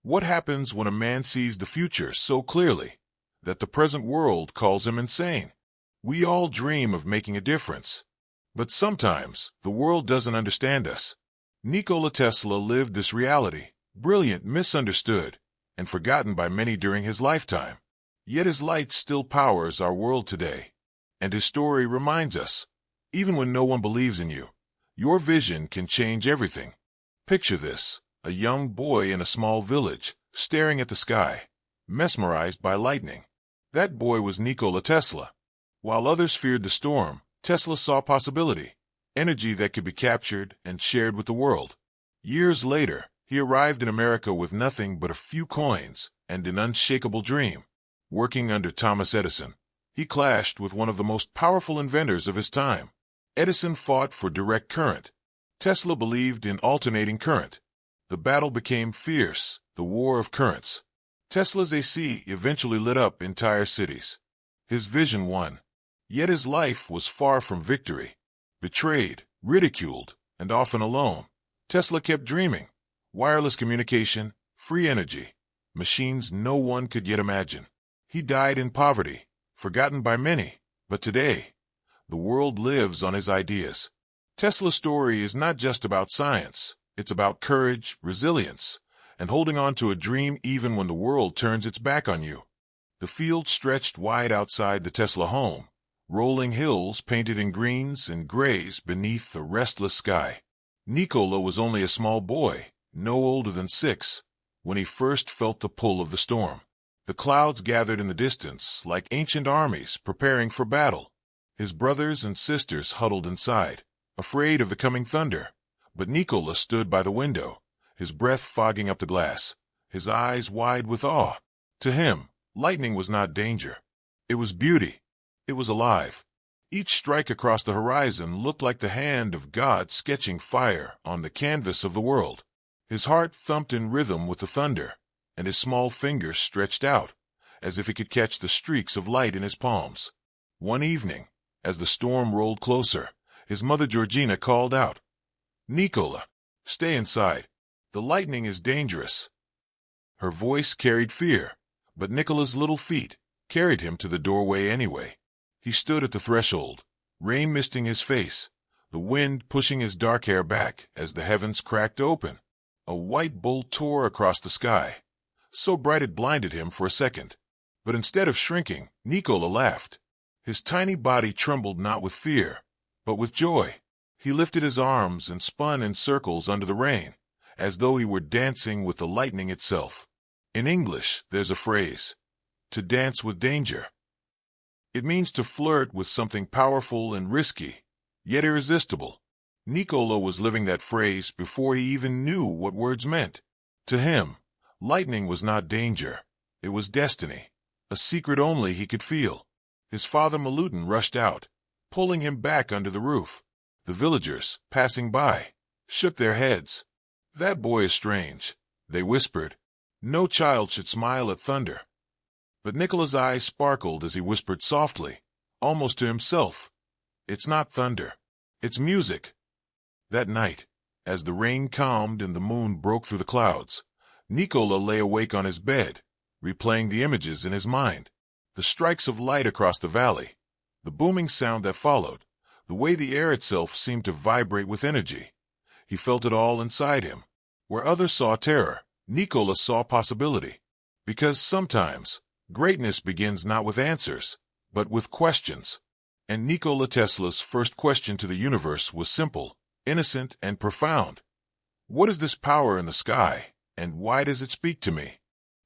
What happens when a man sees the future so clearly that the present world calls him insane? We all dream of making a difference, but sometimes the world doesn't understand us. Nikola Tesla lived this reality, brilliant, misunderstood, and forgotten by many during his lifetime. Yet his light still powers our world today, and his story reminds us, even when no one believes in you, your vision can change everything. Picture this: a young boy in a small village, staring at the sky, mesmerized by lightning. That boy was Nikola Tesla. While others feared the storm, Tesla saw possibility, energy that could be captured and shared with the world. Years later, he arrived in America with nothing but a few coins and an unshakable dream. Working under Thomas Edison, he clashed with one of the most powerful inventors of his time. Edison fought for direct current. Tesla believed in alternating current. The battle became fierce, the war of currents. Tesla's AC eventually lit up entire cities. His vision won. Yet his life was far from victory. Betrayed, ridiculed, and often alone, Tesla kept dreaming. Wireless communication, free energy, machines no one could yet imagine. He died in poverty, forgotten by many, but today, the world lives on his ideas. Tesla's story is not just about science. It's about courage, resilience, and holding on to a dream even when the world turns its back on you. The field stretched wide outside the Tesla home, rolling hills painted in greens and grays beneath a restless sky. Nikola was only a small boy, no older than 6, when he first felt the pull of the storm. The clouds gathered in the distance like ancient armies preparing for battle. His brothers and sisters huddled inside, afraid of the coming thunder. But Nikola stood by the window, his breath fogging up the glass, his eyes wide with awe. To him, lightning was not danger. It was beauty. It was alive. Each strike across the horizon looked like the hand of God sketching fire on the canvas of the world. His heart thumped in rhythm with the thunder, and his small fingers stretched out, as if he could catch the streaks of light in his palms. One evening, as the storm rolled closer, his mother Georgina called out, "Nikola, stay inside. The lightning is dangerous." Her voice carried fear, but Nikola's little feet carried him to the doorway anyway. He stood at the threshold, rain misting his face, the wind pushing his dark hair back as the heavens cracked open. A white bolt tore across the sky, so bright it blinded him for a second. But instead of shrinking, Nikola laughed. His tiny body trembled not with fear, but with joy. He lifted his arms and spun in circles under the rain, as though he were dancing with the lightning itself. In English, there's a phrase, to dance with danger. It means to flirt with something powerful and risky, yet irresistible. Nikola was living that phrase before he even knew what words meant. To him, lightning was not danger. It was destiny, a secret only he could feel. His father Milutin rushed out, pulling him back under the roof. The villagers, passing by, shook their heads. "That boy is strange," they whispered. "No child should smile at thunder." But Nikola's eyes sparkled as he whispered softly, almost to himself, "It's not thunder. It's music." That night, as the rain calmed and the moon broke through the clouds, Nikola lay awake on his bed, replaying the images in his mind. The strikes of light across the valley, the booming sound that followed, the way the air itself seemed to vibrate with energy. He felt it all inside him. Where others saw terror, Nikola saw possibility. Because sometimes, greatness begins not with answers, but with questions. And Nikola Tesla's first question to the universe was simple, innocent, and profound. What is this power in the sky, and why does it speak to me?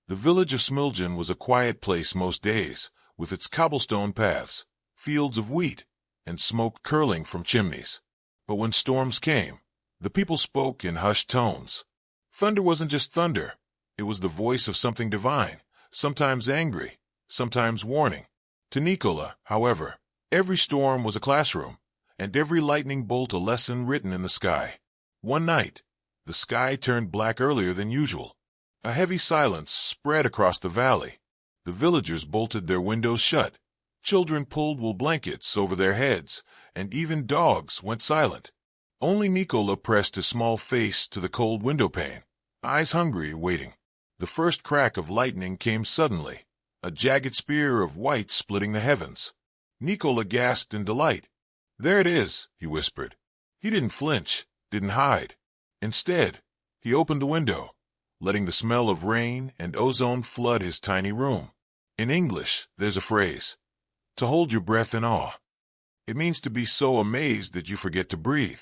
The village of Smiljan was a quiet place most days, with its cobblestone paths, fields of wheat, and smoke curling from chimneys. But when storms came, the people spoke in hushed tones. Thunder wasn't just thunder. It was the voice of something divine, sometimes angry, sometimes warning. To Nikola, however, every storm was a classroom, and every lightning bolt a lesson written in the sky. One night, the sky turned black earlier than usual. A heavy silence spread across the valley. The villagers bolted their windows shut. Children pulled wool blankets over their heads, and even dogs went silent. Only Nikola pressed his small face to the cold windowpane, eyes hungry, waiting. The first crack of lightning came suddenly, a jagged spear of white splitting the heavens. Nikola gasped in delight. "There it is," he whispered. He didn't flinch, didn't hide. Instead, he opened the window, letting the smell of rain and ozone flood his tiny room. In English, there's a phrase, to hold your breath in awe. It means to be so amazed that you forget to breathe.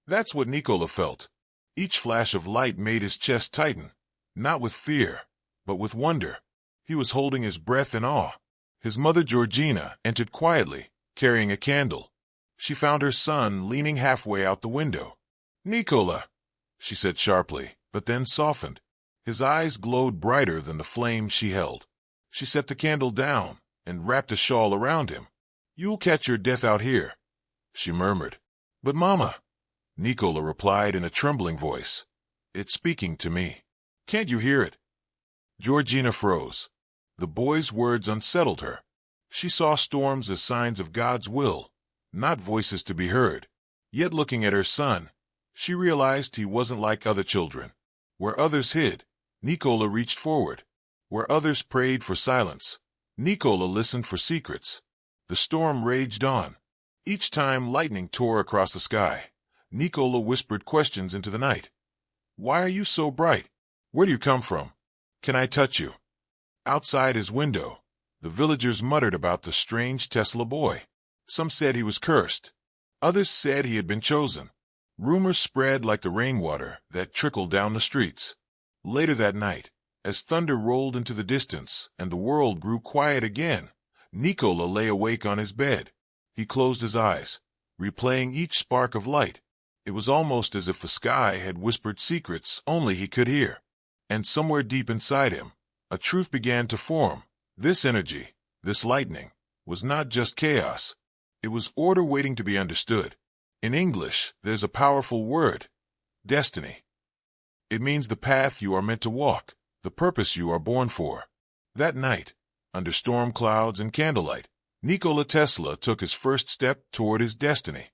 That's what Nikola felt. Each flash of light made his chest tighten, not with fear, but with wonder. He was holding his breath in awe. His mother Georgina entered quietly, carrying a candle. She found her son leaning halfway out the window. "Nikola," she said sharply, but then softened. His eyes glowed brighter than the flame she held. She set the candle down and wrapped a shawl around him. "You'll catch your death out here," she murmured. "But Mama," Nikola replied in a trembling voice, "it's speaking to me. Can't you hear it?" Georgina froze. The boy's words unsettled her. She saw storms as signs of God's will, not voices to be heard. Yet looking at her son, she realized he wasn't like other children. Where others hid, Nikola reached forward. Where others prayed for silence, Nikola listened for secrets. The storm raged on. Each time lightning tore across the sky, Nikola whispered questions into the night. "Why are you so bright? Where do you come from? Can I touch you?" Outside his window, the villagers muttered about the strange Tesla boy. Some said he was cursed. Others said he had been chosen. Rumors spread like the rainwater that trickled down the streets. Later that night, as thunder rolled into the distance and the world grew quiet again, Nikola lay awake on his bed. He closed his eyes, replaying each spark of light. It was almost as if the sky had whispered secrets only he could hear. And somewhere deep inside him, a truth began to form. This energy, this lightning, was not just chaos. It was order waiting to be understood. In English, there's a powerful word, destiny. It means the path you are meant to walk, the purpose you are born for. That night, under storm clouds and candlelight, Nikola Tesla took his first step toward his destiny.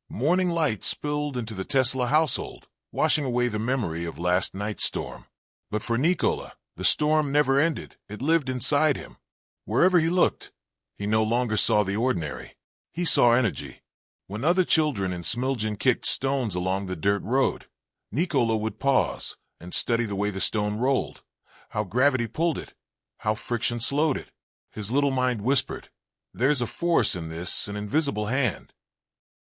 Morning light spilled into the Tesla household, washing away the memory of last night's storm. But for Nikola, the storm never ended. It lived inside him. Wherever he looked, he no longer saw the ordinary. He saw energy. When other children in Smiljan kicked stones along the dirt road, Nikola would pause and study the way the stone rolled, how gravity pulled it, how friction slowed it. His little mind whispered, "There's a force in this, an invisible hand."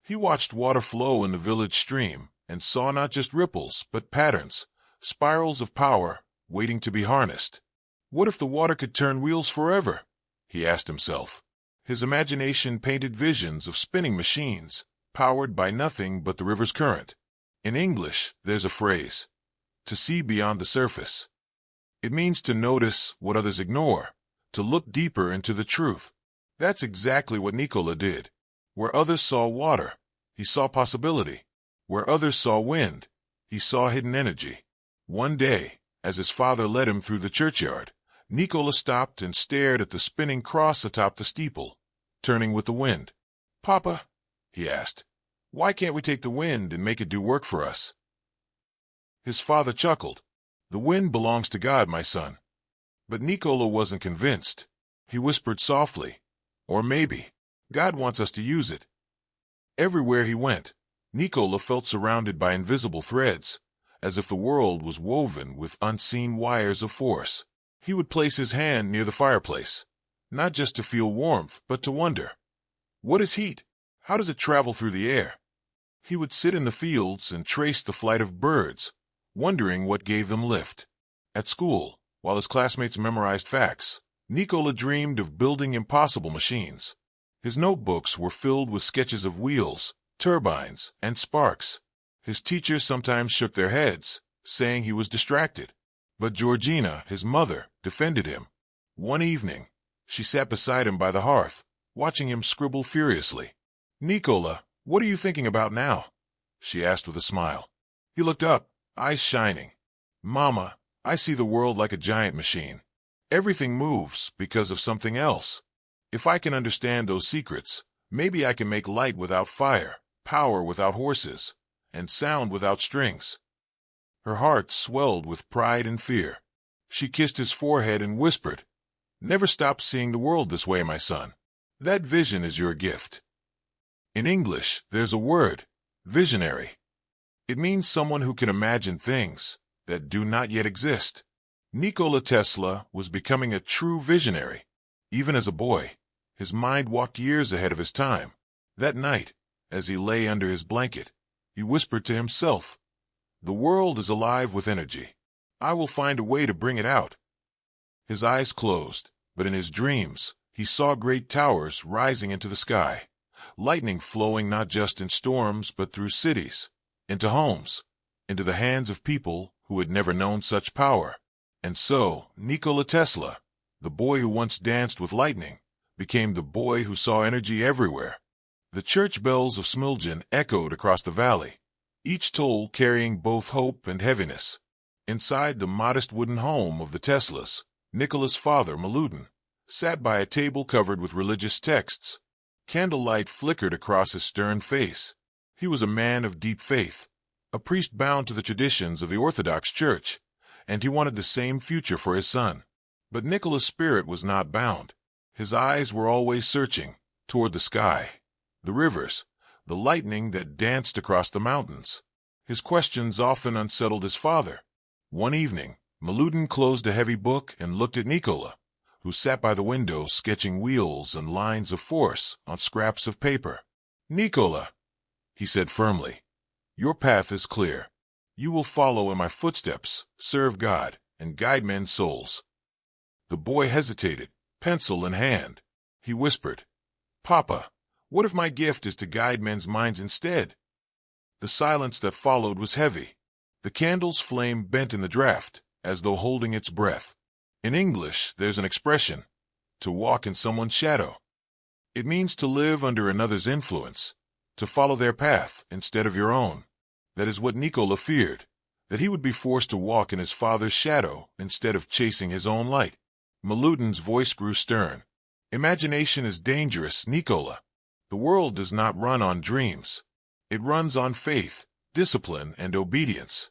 He watched water flow in the village stream and saw not just ripples, but patterns, spirals of power waiting to be harnessed. What if the water could turn wheels forever? He asked himself. His imagination painted visions of spinning machines, powered by nothing but the river's current. In English, there's a phrase, to see beyond the surface. It means to notice what others ignore, to look deeper into the truth. That's exactly what Nikola did. Where others saw water, he saw possibility. Where others saw wind, he saw hidden energy. One day, as his father led him through the churchyard, Nikola stopped and stared at the spinning cross atop the steeple, turning with the wind. "Papa," he asked, "why can't we take the wind and make it do work for us?" His father chuckled. "The wind belongs to God, my son." But Nikola wasn't convinced. He whispered softly, "Or maybe God wants us to use it." Everywhere he went, Nikola felt surrounded by invisible threads, as if the world was woven with unseen wires of force. He would place his hand near the fireplace, not just to feel warmth, but to wonder. What is heat? How does it travel through the air? He would sit in the fields and trace the flight of birds, wondering what gave them lift. At school, while his classmates memorized facts, Nikola dreamed of building impossible machines. His notebooks were filled with sketches of wheels, turbines, and sparks. His teachers sometimes shook their heads, saying he was distracted. But Georgina, his mother, defended him. One evening, she sat beside him by the hearth, watching him scribble furiously. "Nikola, what are you thinking about now?" she asked with a smile. He looked up, eyes shining. "Mama, I see the world like a giant machine. Everything moves because of something else. If I can understand those secrets, maybe I can make light without fire, power without horses, and sound without strings." Her heart swelled with pride and fear. She kissed his forehead and whispered, "Never stop seeing the world this way, my son. That vision is your gift." In English, there's a word, visionary. It means someone who can imagine things that do not yet exist. Nikola Tesla was becoming a true visionary. Even as a boy, his mind walked years ahead of his time. That night, as he lay under his blanket, he whispered to himself, "The world is alive with energy. I will find a way to bring it out." His eyes closed, but in his dreams, he saw great towers rising into the sky, lightning flowing not just in storms but through cities, into homes, into the hands of people who had never known such power. And so, Nikola Tesla, the boy who once danced with lightning, became the boy who saw energy everywhere. The church bells of Smiljan echoed across the valley, each toll carrying both hope and heaviness. Inside the modest wooden home of the Teslas, Nikola's father, Milutin, sat by a table covered with religious texts. Candlelight flickered across his stern face. He was a man of deep faith, a priest bound to the traditions of the Orthodox Church, and he wanted the same future for his son. But Nikola's spirit was not bound. His eyes were always searching toward the sky, the rivers, the lightning that danced across the mountains. His questions often unsettled his father. One evening, Milutin closed a heavy book and looked at Nikola, who sat by the window sketching wheels and lines of force on scraps of paper. "Nikola," he said firmly, "your path is clear. You will follow in my footsteps, serve God, and guide men's souls." The boy hesitated, pencil in hand. He whispered, "Papa, what if my gift is to guide men's minds instead?" The silence that followed was heavy. The candle's flame bent in the draught, as though holding its breath. In English, there's an expression, to walk in someone's shadow. It means to live under another's influence, to follow their path instead of your own. That is what Nikola feared, that he would be forced to walk in his father's shadow instead of chasing his own light. Milutin's voice grew stern. "Imagination is dangerous, Nikola. The world does not run on dreams. It runs on faith, discipline, and obedience."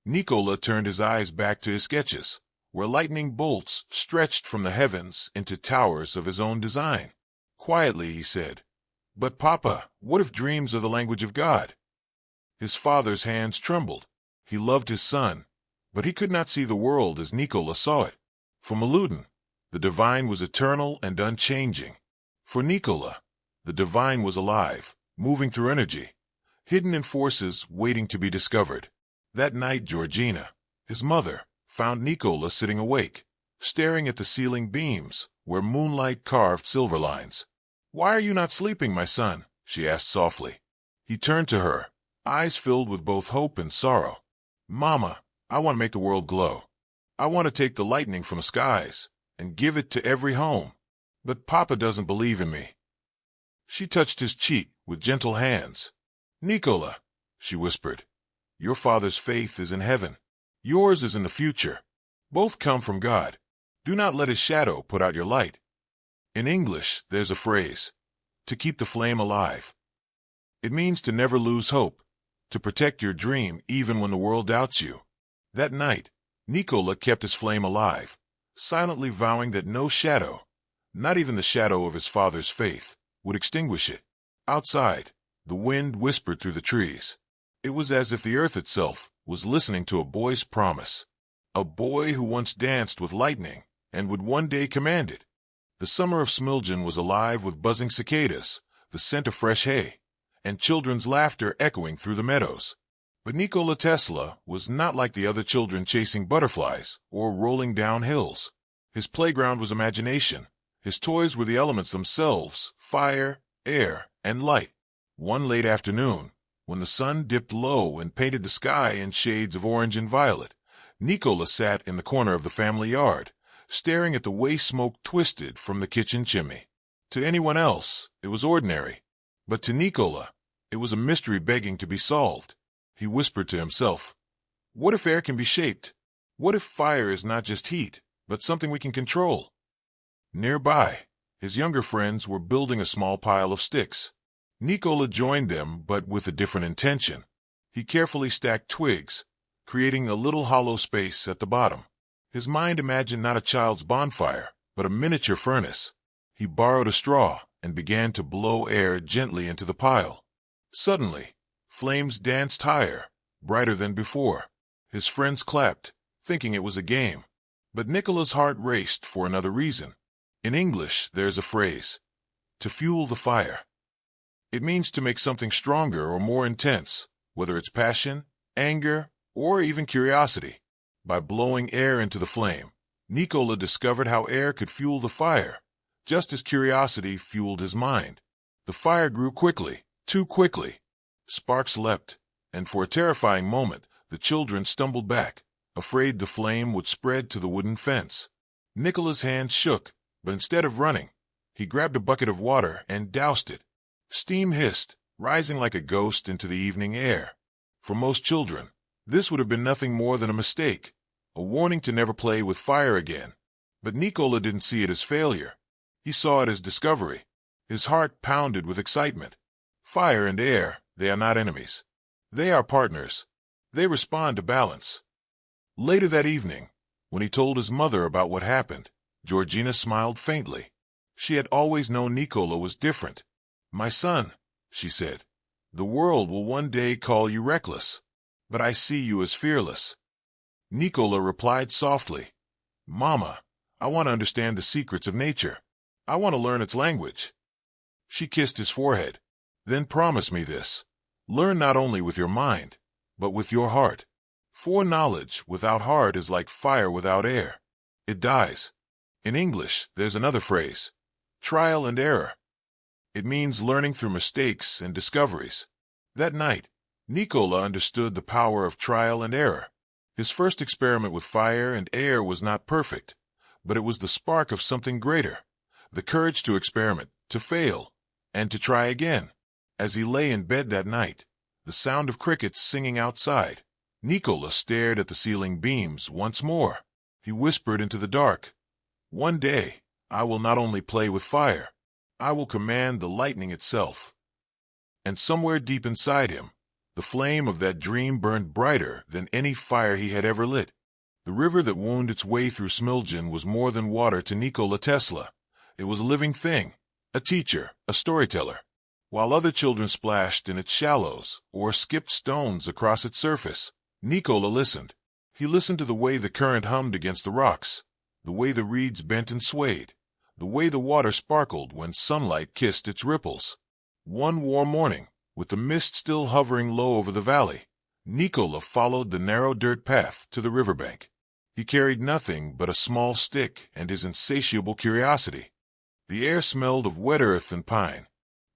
Nikola turned his eyes back to his sketches, where lightning bolts stretched from the heavens into towers of his own design. Quietly, he said, "But Papa, what if dreams are the language of God?" His father's hands trembled. He loved his son, but he could not see the world as Nikola saw it. For Milutin, the divine was eternal and unchanging. For Nikola, the divine was alive, moving through energy, hidden in forces waiting to be discovered. That night, Georgina, his mother, found Nikola sitting awake, staring at the ceiling beams where moonlight carved silver lines. "Why are you not sleeping, my son?" she asked softly. He turned to her, eyes filled with both hope and sorrow. "Mama, I want to make the world glow. I want to take the lightning from the skies and give it to every home. But Papa doesn't believe in me." She touched his cheek with gentle hands. "Nikola," she whispered, "your father's faith is in heaven. Yours is in the future. Both come from God. Do not let his shadow put out your light." In English, there's a phrase, to keep the flame alive. It means to never lose hope, to protect your dream even when the world doubts you. That night, Nikola kept his flame alive, silently vowing that no shadow, not even the shadow of his father's faith, would extinguish it. Outside, the wind whispered through the trees. It was as if the earth itself was listening to a boy's promise, a boy who once danced with lightning and would one day command it. The summer of Smiljan was alive with buzzing cicadas, the scent of fresh hay, and children's laughter echoing through the meadows. But Nikola Tesla was not like the other children chasing butterflies or rolling down hills. His playground was imagination. His toys were the elements themselves, fire, air, and light. One late afternoon, when the sun dipped low and painted the sky in shades of orange and violet, Nikola sat in the corner of the family yard, staring at the way smoke twisted from the kitchen chimney. To anyone else, it was ordinary. But to Nikola, it was a mystery begging to be solved. He whispered to himself, "What if air can be shaped? What if fire is not just heat, but something we can control?" Nearby, his younger friends were building a small pile of sticks. Nikola joined them, but with a different intention. He carefully stacked twigs, creating a little hollow space at the bottom. His mind imagined not a child's bonfire, but a miniature furnace. He borrowed a straw and began to blow air gently into the pile. Suddenly, flames danced higher, brighter than before. His friends clapped, thinking it was a game. But Nikola's heart raced for another reason. In English, there's a phrase, to fuel the fire. It means to make something stronger or more intense, whether it's passion, anger, or even curiosity. By blowing air into the flame, Nikola discovered how air could fuel the fire, just as curiosity fueled his mind. The fire grew quickly, too quickly. Sparks leapt, and for a terrifying moment, the children stumbled back, afraid the flame would spread to the wooden fence. Nikola's hands shook, but instead of running, he grabbed a bucket of water and doused it. Steam hissed, rising like a ghost into the evening air. For most children, this would have been nothing more than a mistake, a warning to never play with fire again. But Nikola didn't see it as failure. He saw it as discovery. His heart pounded with excitement. Fire and air, they are not enemies. They are partners. They respond to balance. Later that evening, when he told his mother about what happened, Georgina smiled faintly. She had always known Nikola was different. "My son," she said, "the world will one day call you reckless, but I see you as fearless." Nikola replied softly, "Mama, I want to understand the secrets of nature. I want to learn its language." She kissed his forehead. "Then promise me this. Learn not only with your mind, but with your heart. For knowledge without heart is like fire without air. It dies." In English, there's another phrase, trial and error. It means learning through mistakes and discoveries. That night, Nikola understood the power of trial and error. His first experiment with fire and air was not perfect, but it was the spark of something greater, the courage to experiment, to fail, and to try again. As he lay in bed that night, the sound of crickets singing outside, Nikola stared at the ceiling beams once more. He whispered into the dark, "One day, I will not only play with fire, I will command the lightning itself." And somewhere deep inside him, the flame of that dream burned brighter than any fire he had ever lit. The river that wound its way through Smiljan was more than water to Nikola Tesla. It was a living thing, a teacher, a storyteller. While other children splashed in its shallows or skipped stones across its surface, Nikola listened. He listened to the way the current hummed against the rocks, the way the reeds bent and swayed, the way the water sparkled when sunlight kissed its ripples. One warm morning, with the mist still hovering low over the valley, Nikola followed the narrow dirt path to the riverbank. He carried nothing but a small stick and his insatiable curiosity. The air smelled of wet earth and pine.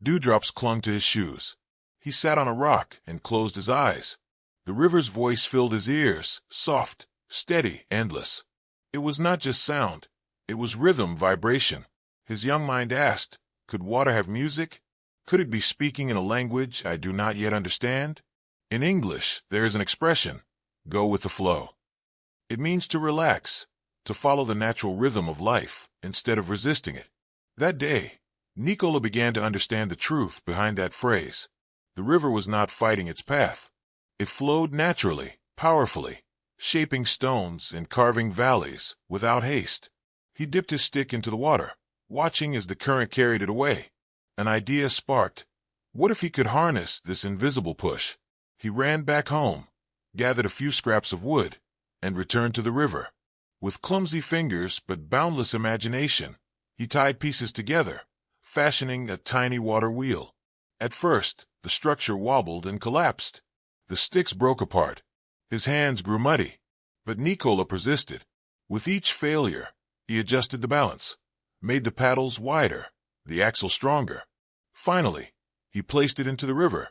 Dewdrops clung to his shoes. He sat on a rock and closed his eyes. The river's voice filled his ears, soft, steady, endless. It was not just sound. It was rhythm, vibration. His young mind asked, could water have music? Could it be speaking in a language I do not yet understand? In English, there is an expression, go with the flow. It means to relax, to follow the natural rhythm of life instead of resisting it. That day, Nikola began to understand the truth behind that phrase. The river was not fighting its path. It flowed naturally, powerfully, shaping stones and carving valleys without haste. He dipped his stick into the water, watching as the current carried it away. An idea sparked. What if he could harness this invisible push? He ran back home, gathered a few scraps of wood, and returned to the river. With clumsy fingers but boundless imagination, he tied pieces together, fashioning a tiny water wheel. At first, the structure wobbled and collapsed. The sticks broke apart. His hands grew muddy. But Nikola persisted. With each failure, he adjusted the balance, made the paddles wider, the axle stronger. Finally, he placed it into the river,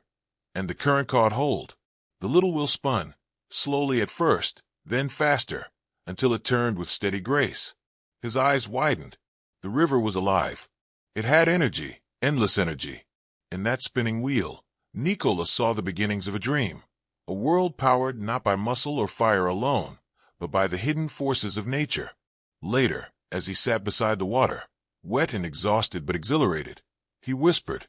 and the current caught hold. The little wheel spun, slowly at first, then faster, until it turned with steady grace. His eyes widened. The river was alive. It had energy, endless energy. In that spinning wheel, Nikola saw the beginnings of a dream, a world powered not by muscle or fire alone, but by the hidden forces of nature. Later, as he sat beside the water, wet and exhausted but exhilarated, he whispered,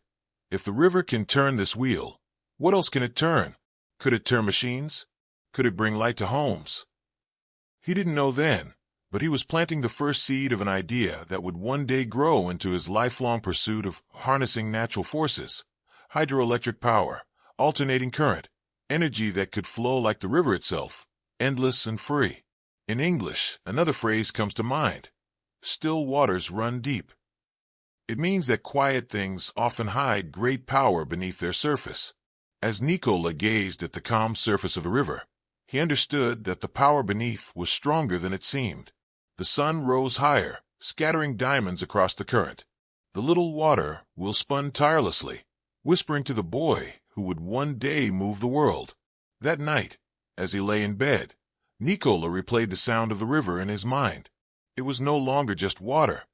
if the river can turn this wheel, what else can it turn? Could it turn machines? Could it bring light to homes? He didn't know then, but he was planting the first seed of an idea that would one day grow into his lifelong pursuit of harnessing natural forces, hydroelectric power, alternating current, energy that could flow like the river itself, endless and free. In English, another phrase comes to mind: still waters run deep. It means that quiet things often hide great power beneath their surface. As Nikola gazed at the calm surface of the river, he understood that the power beneath was stronger than it seemed. The sun rose higher, scattering diamonds across the current. The little water wheel spun tirelessly, whispering to the boy who would one day move the world. That night, as he lay in bed, Nikola replayed the sound of the river in his mind. It was no longer just water.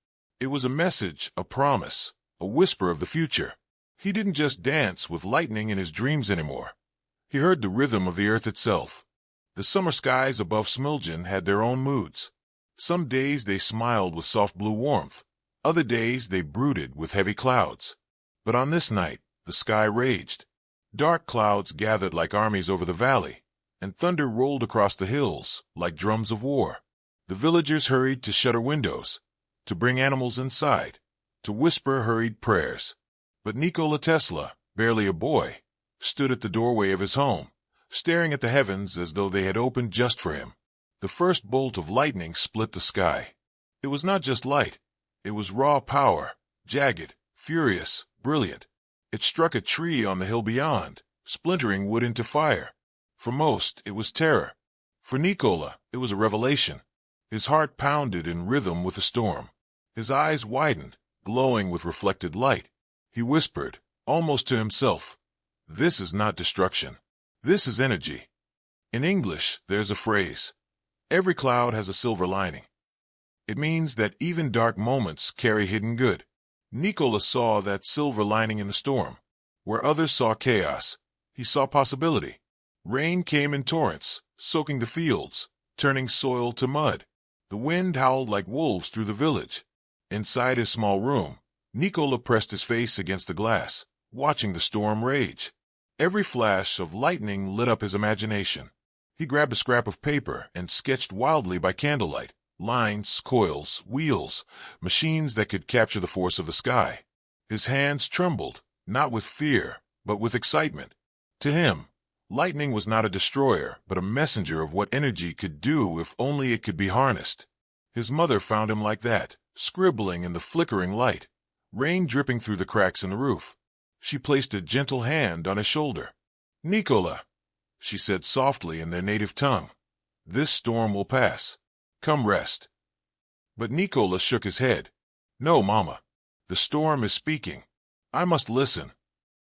It was a message, a promise, a whisper of the future. He didn't just dance with lightning in his dreams anymore. He heard the rhythm of the earth itself. The summer skies above Smiljan had their own moods. Some days they smiled with soft blue warmth. Other days they brooded with heavy clouds. But on this night, the sky raged. Dark clouds gathered like armies over the valley, and thunder rolled across the hills like drums of war. The villagers hurried to shutter windows, to bring animals inside, to whisper hurried prayers. But Nikola Tesla, barely a boy, stood at the doorway of his home, staring at the heavens as though they had opened just for him. The first bolt of lightning split the sky. It was not just light. It was raw power, jagged, furious, brilliant. It struck a tree on the hill beyond, splintering wood into fire. For most, it was terror. For Nikola, it was a revelation. His heart pounded in rhythm with the storm. His eyes widened, glowing with reflected light. He whispered, almost to himself, "This is not destruction. This is energy." In English, there's a phrase: every cloud has a silver lining. It means that even dark moments carry hidden good. Nikola saw that silver lining in the storm. Where others saw chaos, he saw possibility. Rain came in torrents, soaking the fields, turning soil to mud. The wind howled like wolves through the village. Inside his small room, Nikola pressed his face against the glass, watching the storm rage. Every flash of lightning lit up his imagination. He grabbed a scrap of paper and sketched wildly by candlelight. Lines, coils, wheels, machines that could capture the force of the sky. His hands trembled, not with fear, but with excitement. To him, lightning was not a destroyer, but a messenger of what energy could do if only it could be harnessed. His mother found him like that, scribbling in the flickering light, rain dripping through the cracks in the roof. She placed a gentle hand on his shoulder. "Nikola," she said softly in their native tongue, "this storm will pass. Come rest." But Nikola shook his head. "No, Mama. The storm is speaking. I must listen."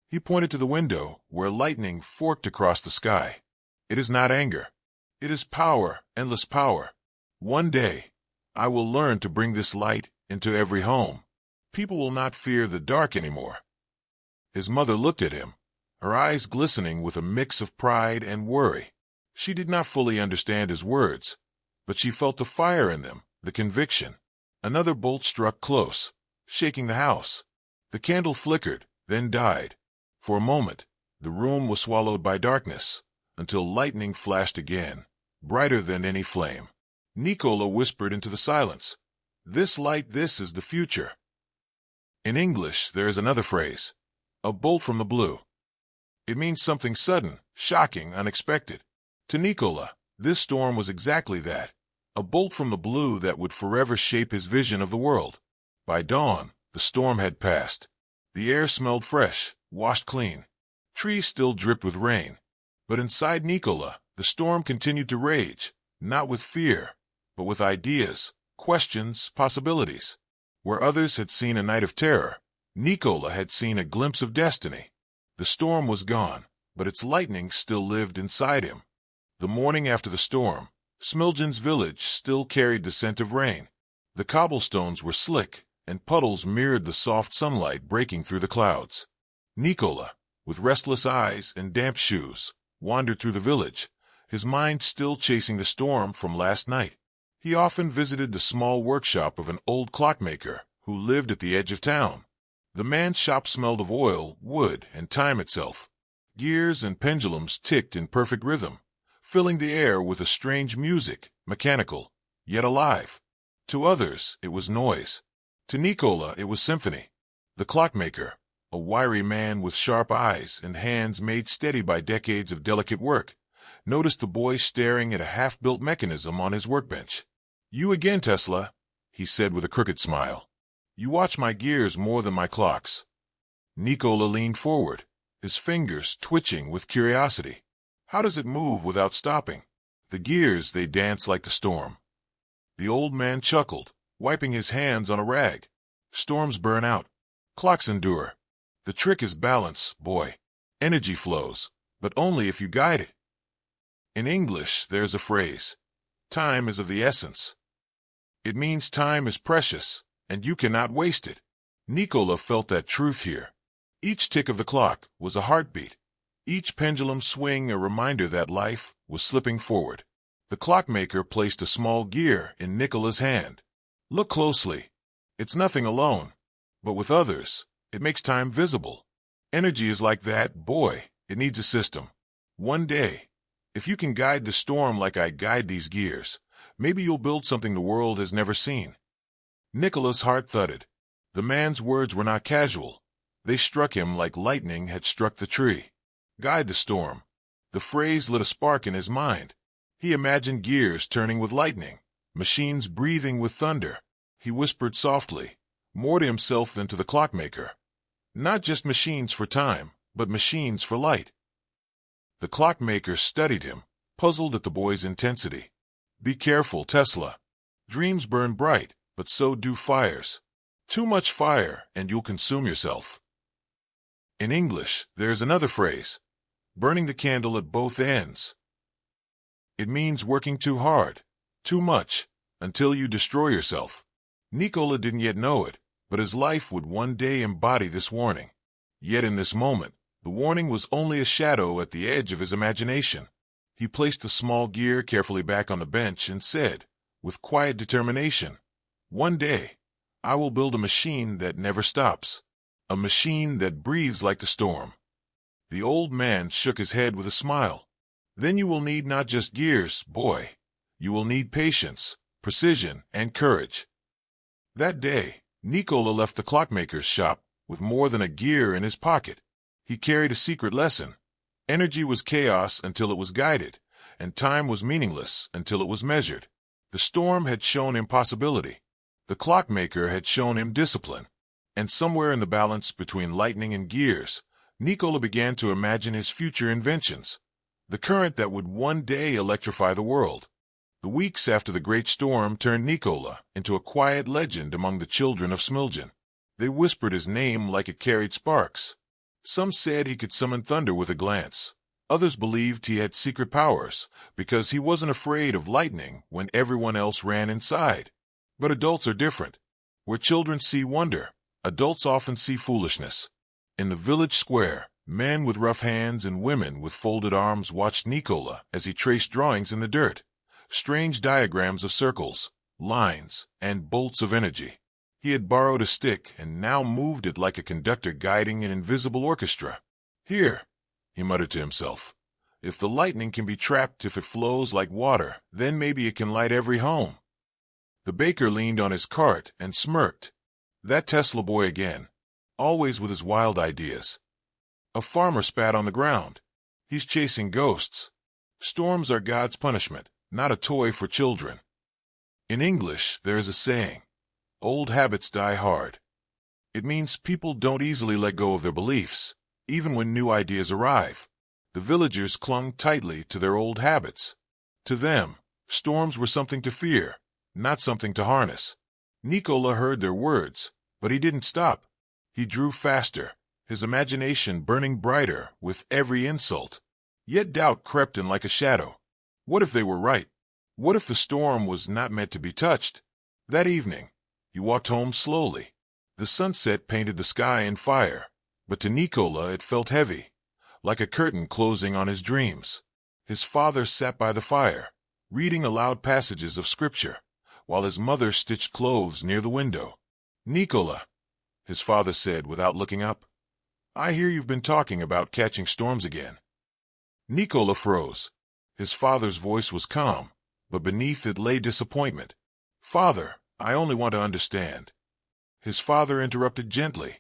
He pointed to the window, where lightning forked across the sky. "It is not anger. It is power, endless power. One day, I will learn to bring this light into every home. People will not fear the dark anymore." His mother looked at him, her eyes glistening with a mix of pride and worry. She did not fully understand his words, but she felt the fire in them, the conviction. Another bolt struck close, shaking the house. The candle flickered, then died. For a moment, the room was swallowed by darkness, until lightning flashed again, brighter than any flame. Nikola whispered into the silence, "This light, this is the future." In English, there is another phrase: a bolt from the blue. It means something sudden, shocking, unexpected. To Nikola, this storm was exactly that, a bolt from the blue that would forever shape his vision of the world. By dawn, the storm had passed. The air smelled fresh, washed clean. Trees still dripped with rain. But inside Nikola, the storm continued to rage, not with fear, but with ideas, questions, possibilities. Where others had seen a night of terror, Nikola had seen a glimpse of destiny. The storm was gone, but its lightning still lived inside him. The morning after the storm, Smiljan's village still carried the scent of rain. The cobblestones were slick, and puddles mirrored the soft sunlight breaking through the clouds. Nikola, with restless eyes and damp shoes, wandered through the village, his mind still chasing the storm from last night. He often visited the small workshop of an old clockmaker who lived at the edge of town. The man's shop smelled of oil, wood, and time itself. Gears and pendulums ticked in perfect rhythm, filling the air with a strange music, mechanical, yet alive. To others, it was noise. To Nikola, it was symphony. The clockmaker, a wiry man with sharp eyes and hands made steady by decades of delicate work, noticed the boy staring at a half-built mechanism on his workbench. "You again, Tesla," he said with a crooked smile. "You watch my gears more than my clocks." Nikola leaned forward, his fingers twitching with curiosity. "How does it move without stopping?" "The gears, they dance like the storm." The old man chuckled, wiping his hands on a rag. "Storms burn out. Clocks endure. The trick is balance, boy. Energy flows, but only if you guide it." In English, there's a phrase, "Time is of the essence." It means time is precious, and you cannot waste it. Nikola felt that truth here. Each tick of the clock was a heartbeat, each pendulum swing a reminder that life was slipping forward. The clockmaker placed a small gear in Nikola's hand. "Look closely. It's nothing alone, but with others, it makes time visible. Energy is like that, boy. It needs a system. One day, if you can guide the storm like I guide these gears, maybe you'll build something the world has never seen." Nikola's heart thudded. The man's words were not casual. They struck him like lightning had struck the tree. Guide the storm. The phrase lit a spark in his mind. He imagined gears turning with lightning, machines breathing with thunder. He whispered softly, more to himself than to the clockmaker. "Not just machines for time, but machines for light." The clockmaker studied him, puzzled at the boy's intensity. "Be careful, Tesla. Dreams burn bright, but so do fires. Too much fire, and you'll consume yourself." In English, there's another phrase, "burning the candle at both ends." It means working too hard, too much, until you destroy yourself. Nikola didn't yet know it, but his life would one day embody this warning. Yet in this moment, the warning was only a shadow at the edge of his imagination. He placed the small gear carefully back on the bench and said, with quiet determination, "One day, I will build a machine that never stops, a machine that breathes like the storm." The old man shook his head with a smile. "Then you will need not just gears, boy. You will need patience, precision, and courage." That day, Nikola left the clockmaker's shop with more than a gear in his pocket. He carried a secret lesson. Energy was chaos until it was guided, and time was meaningless until it was measured. The storm had shown him possibility. The clockmaker had shown him discipline. And somewhere in the balance between lightning and gears, Nikola began to imagine his future inventions, the current that would one day electrify the world. The weeks after the great storm turned Nikola into a quiet legend among the children of Smiljan. They whispered his name like it carried sparks. Some said he could summon thunder with a glance. Others believed he had secret powers because he wasn't afraid of lightning when everyone else ran inside. But adults are different. Where children see wonder, adults often see foolishness. In the village square, men with rough hands and women with folded arms watched Nikola as he traced drawings in the dirt, strange diagrams of circles, lines, and bolts of energy. He had borrowed a stick and now moved it like a conductor guiding an invisible orchestra. "Here," he muttered to himself. "If the lightning can be trapped if it flows like water, then maybe it can light every home." The baker leaned on his cart and smirked. That Tesla boy again, always with his wild ideas. A farmer spat on the ground. "He's chasing ghosts." Storms are God's punishment, not a toy for children. In English, there is a saying, "Old habits die hard." It means people don't easily let go of their beliefs, even when new ideas arrive. The villagers clung tightly to their old habits. To them, storms were something to fear, not something to harness. Nikola heard their words, but he didn't stop. He drew faster, his imagination burning brighter with every insult. Yet doubt crept in like a shadow. What if they were right? What if the storm was not meant to be touched? That evening, he walked home slowly. The sunset painted the sky in fire, but to Nikola it felt heavy, like a curtain closing on his dreams. His father sat by the fire, reading aloud passages of scripture, while his mother stitched clothes near the window. "Nikola," his father said without looking up, "I hear you've been talking about catching storms again." Nikola froze. His father's voice was calm, but beneath it lay disappointment. "Father, I only want to understand." His father interrupted gently.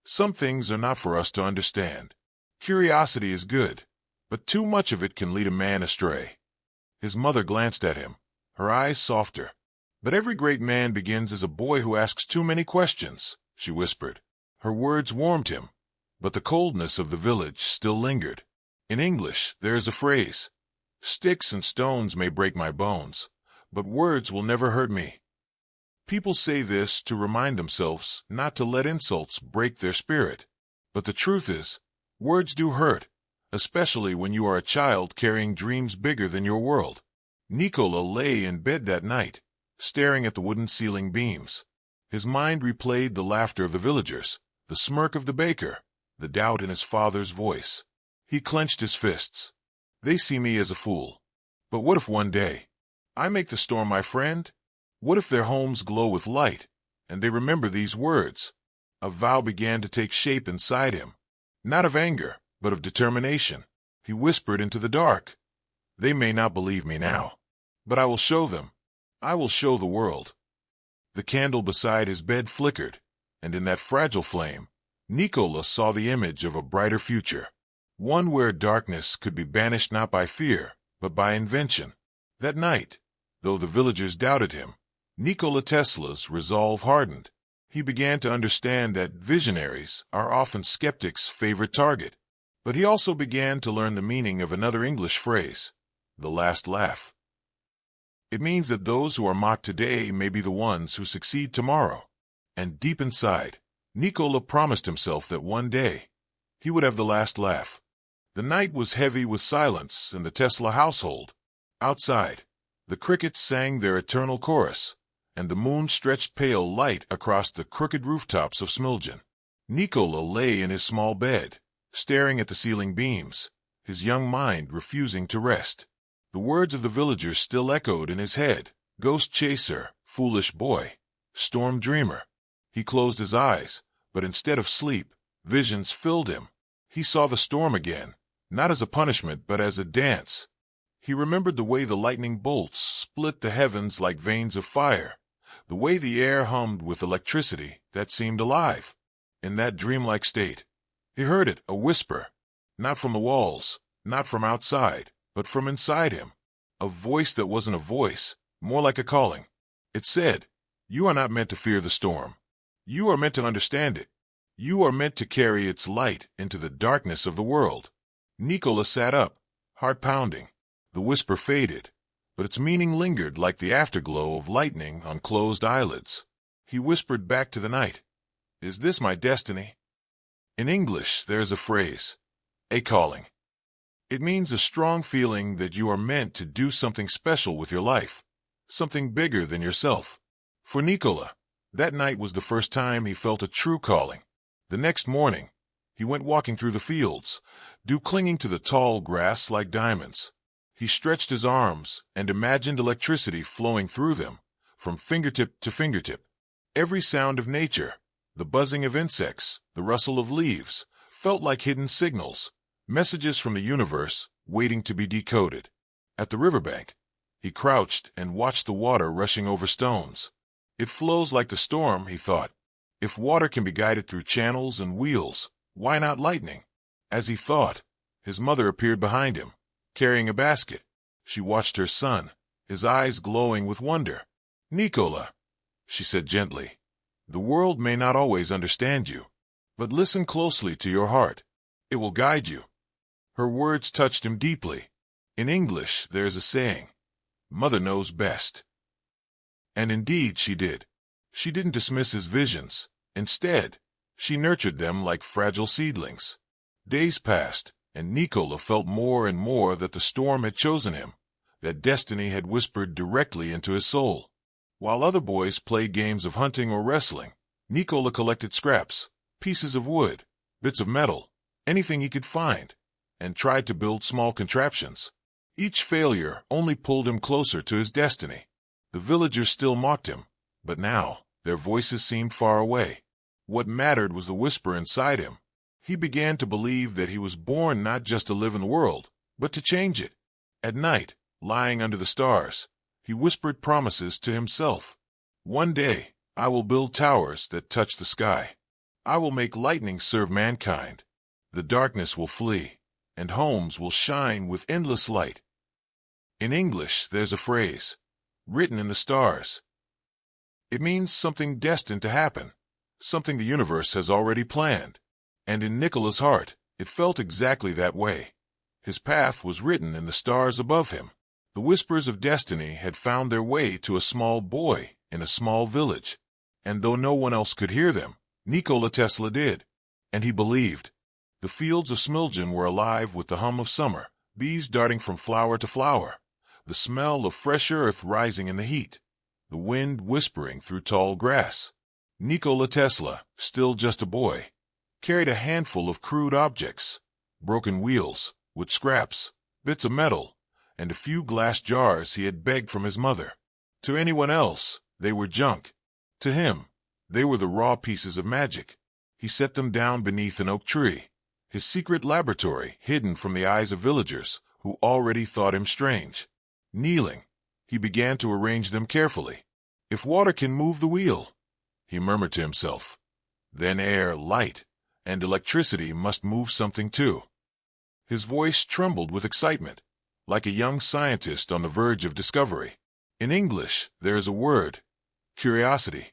"Some things are not for us to understand. Curiosity is good, but too much of it can lead a man astray." His mother glanced at him, her eyes softer. "But every great man begins as a boy who asks too many questions," she whispered. Her words warmed him, but the coldness of the village still lingered. In English, there is a phrase, "Sticks and stones may break my bones, but words will never hurt me." People say this to remind themselves not to let insults break their spirit. But the truth is, words do hurt, especially when you are a child carrying dreams bigger than your world. Nikola lay in bed that night, staring at the wooden ceiling beams. His mind replayed the laughter of the villagers, the smirk of the baker, the doubt in his father's voice. He clenched his fists. "They see me as a fool. But what if one day I make the storm my friend? What if their homes glow with light, and they remember these words?" A vow began to take shape inside him, not of anger, but of determination. He whispered into the dark, "They may not believe me now, but I will show them. I will show the world." The candle beside his bed flickered, and in that fragile flame, Nikola saw the image of a brighter future, one where darkness could be banished not by fear, but by invention. That night, though the villagers doubted him, Nikola Tesla's resolve hardened. He began to understand that visionaries are often skeptics' favorite target. But he also began to learn the meaning of another English phrase, the last laugh. It means that those who are mocked today may be the ones who succeed tomorrow. And deep inside, Nikola promised himself that one day he would have the last laugh. The night was heavy with silence in the Tesla household. Outside, the crickets sang their eternal chorus, and the moon stretched pale light across the crooked rooftops of Smiljan. Nikola lay in his small bed, staring at the ceiling beams, his young mind refusing to rest. The words of the villagers still echoed in his head, "Ghost chaser, foolish boy, storm dreamer." He closed his eyes, but instead of sleep, visions filled him. He saw the storm again, not as a punishment but as a dance. He remembered the way the lightning bolts split the heavens like veins of fire, the way the air hummed with electricity that seemed alive. In that dreamlike state, he heard it, a whisper, not from the walls, not from outside, but from inside him. A voice that wasn't a voice, more like a calling. It said, "You are not meant to fear the storm. You are meant to understand it. You are meant to carry its light into the darkness of the world." Nikola sat up, heart pounding. The whisper faded, but its meaning lingered like the afterglow of lightning on closed eyelids. He whispered back to the night, "Is this my destiny?" In English, there is a phrase, a calling. It means a strong feeling that you are meant to do something special with your life, something bigger than yourself. For Nikola, that night was the first time he felt a true calling. The next morning, he went walking through the fields, dew clinging to the tall grass like diamonds. He stretched his arms and imagined electricity flowing through them, from fingertip to fingertip. Every sound of nature, the buzzing of insects, the rustle of leaves, felt like hidden signals, messages from the universe waiting to be decoded. At the riverbank, he crouched and watched the water rushing over stones. It flows like the storm, he thought. If water can be guided through channels and wheels, why not lightning? As he thought, his mother appeared behind him, carrying a basket. She watched her son, his eyes glowing with wonder. "Nikola," she said gently, "the world may not always understand you, but listen closely to your heart. It will guide you." Her words touched him deeply. In English, there is a saying, "Mother knows best." And indeed she did. She didn't dismiss his visions. Instead, she nurtured them like fragile seedlings. Days passed, and Nikola felt more and more that the storm had chosen him, that destiny had whispered directly into his soul. While other boys played games of hunting or wrestling, Nikola collected scraps, pieces of wood, bits of metal, anything he could find, and tried to build small contraptions. Each failure only pulled him closer to his destiny. The villagers still mocked him, but now their voices seemed far away. What mattered was the whisper inside him. He began to believe that he was born not just to live in the world, but to change it. At night, lying under the stars, He whispered promises to himself. One day, I will build towers that touch the sky. I will make lightning serve mankind. The darkness will flee, and homes will shine with endless light. In English, there's a phrase, written in the stars. It means something destined to happen, something the universe has already planned. And in Nikola's heart, it felt exactly that way. His path was written in the stars above him. The whispers of destiny had found their way to a small boy in a small village. And though no one else could hear them, Nikola Tesla did. And he believed. The fields of Smiljan were alive with the hum of summer, bees darting from flower to flower, the smell of fresh earth rising in the heat, the wind whispering through tall grass. Nikola Tesla, still just a boy, carried a handful of crude objects, broken wheels, wood scraps, bits of metal, and a few glass jars he had begged from his mother. To anyone else, they were junk. To him, they were the raw pieces of magic. He set them down beneath an oak tree, his secret laboratory hidden from the eyes of villagers who already thought him strange. Kneeling, he began to arrange them carefully. If water can move the wheel, he murmured to himself, then air, light, and electricity must move something too. His voice trembled with excitement, like a young scientist on the verge of discovery. In English, there is a word, curiosity.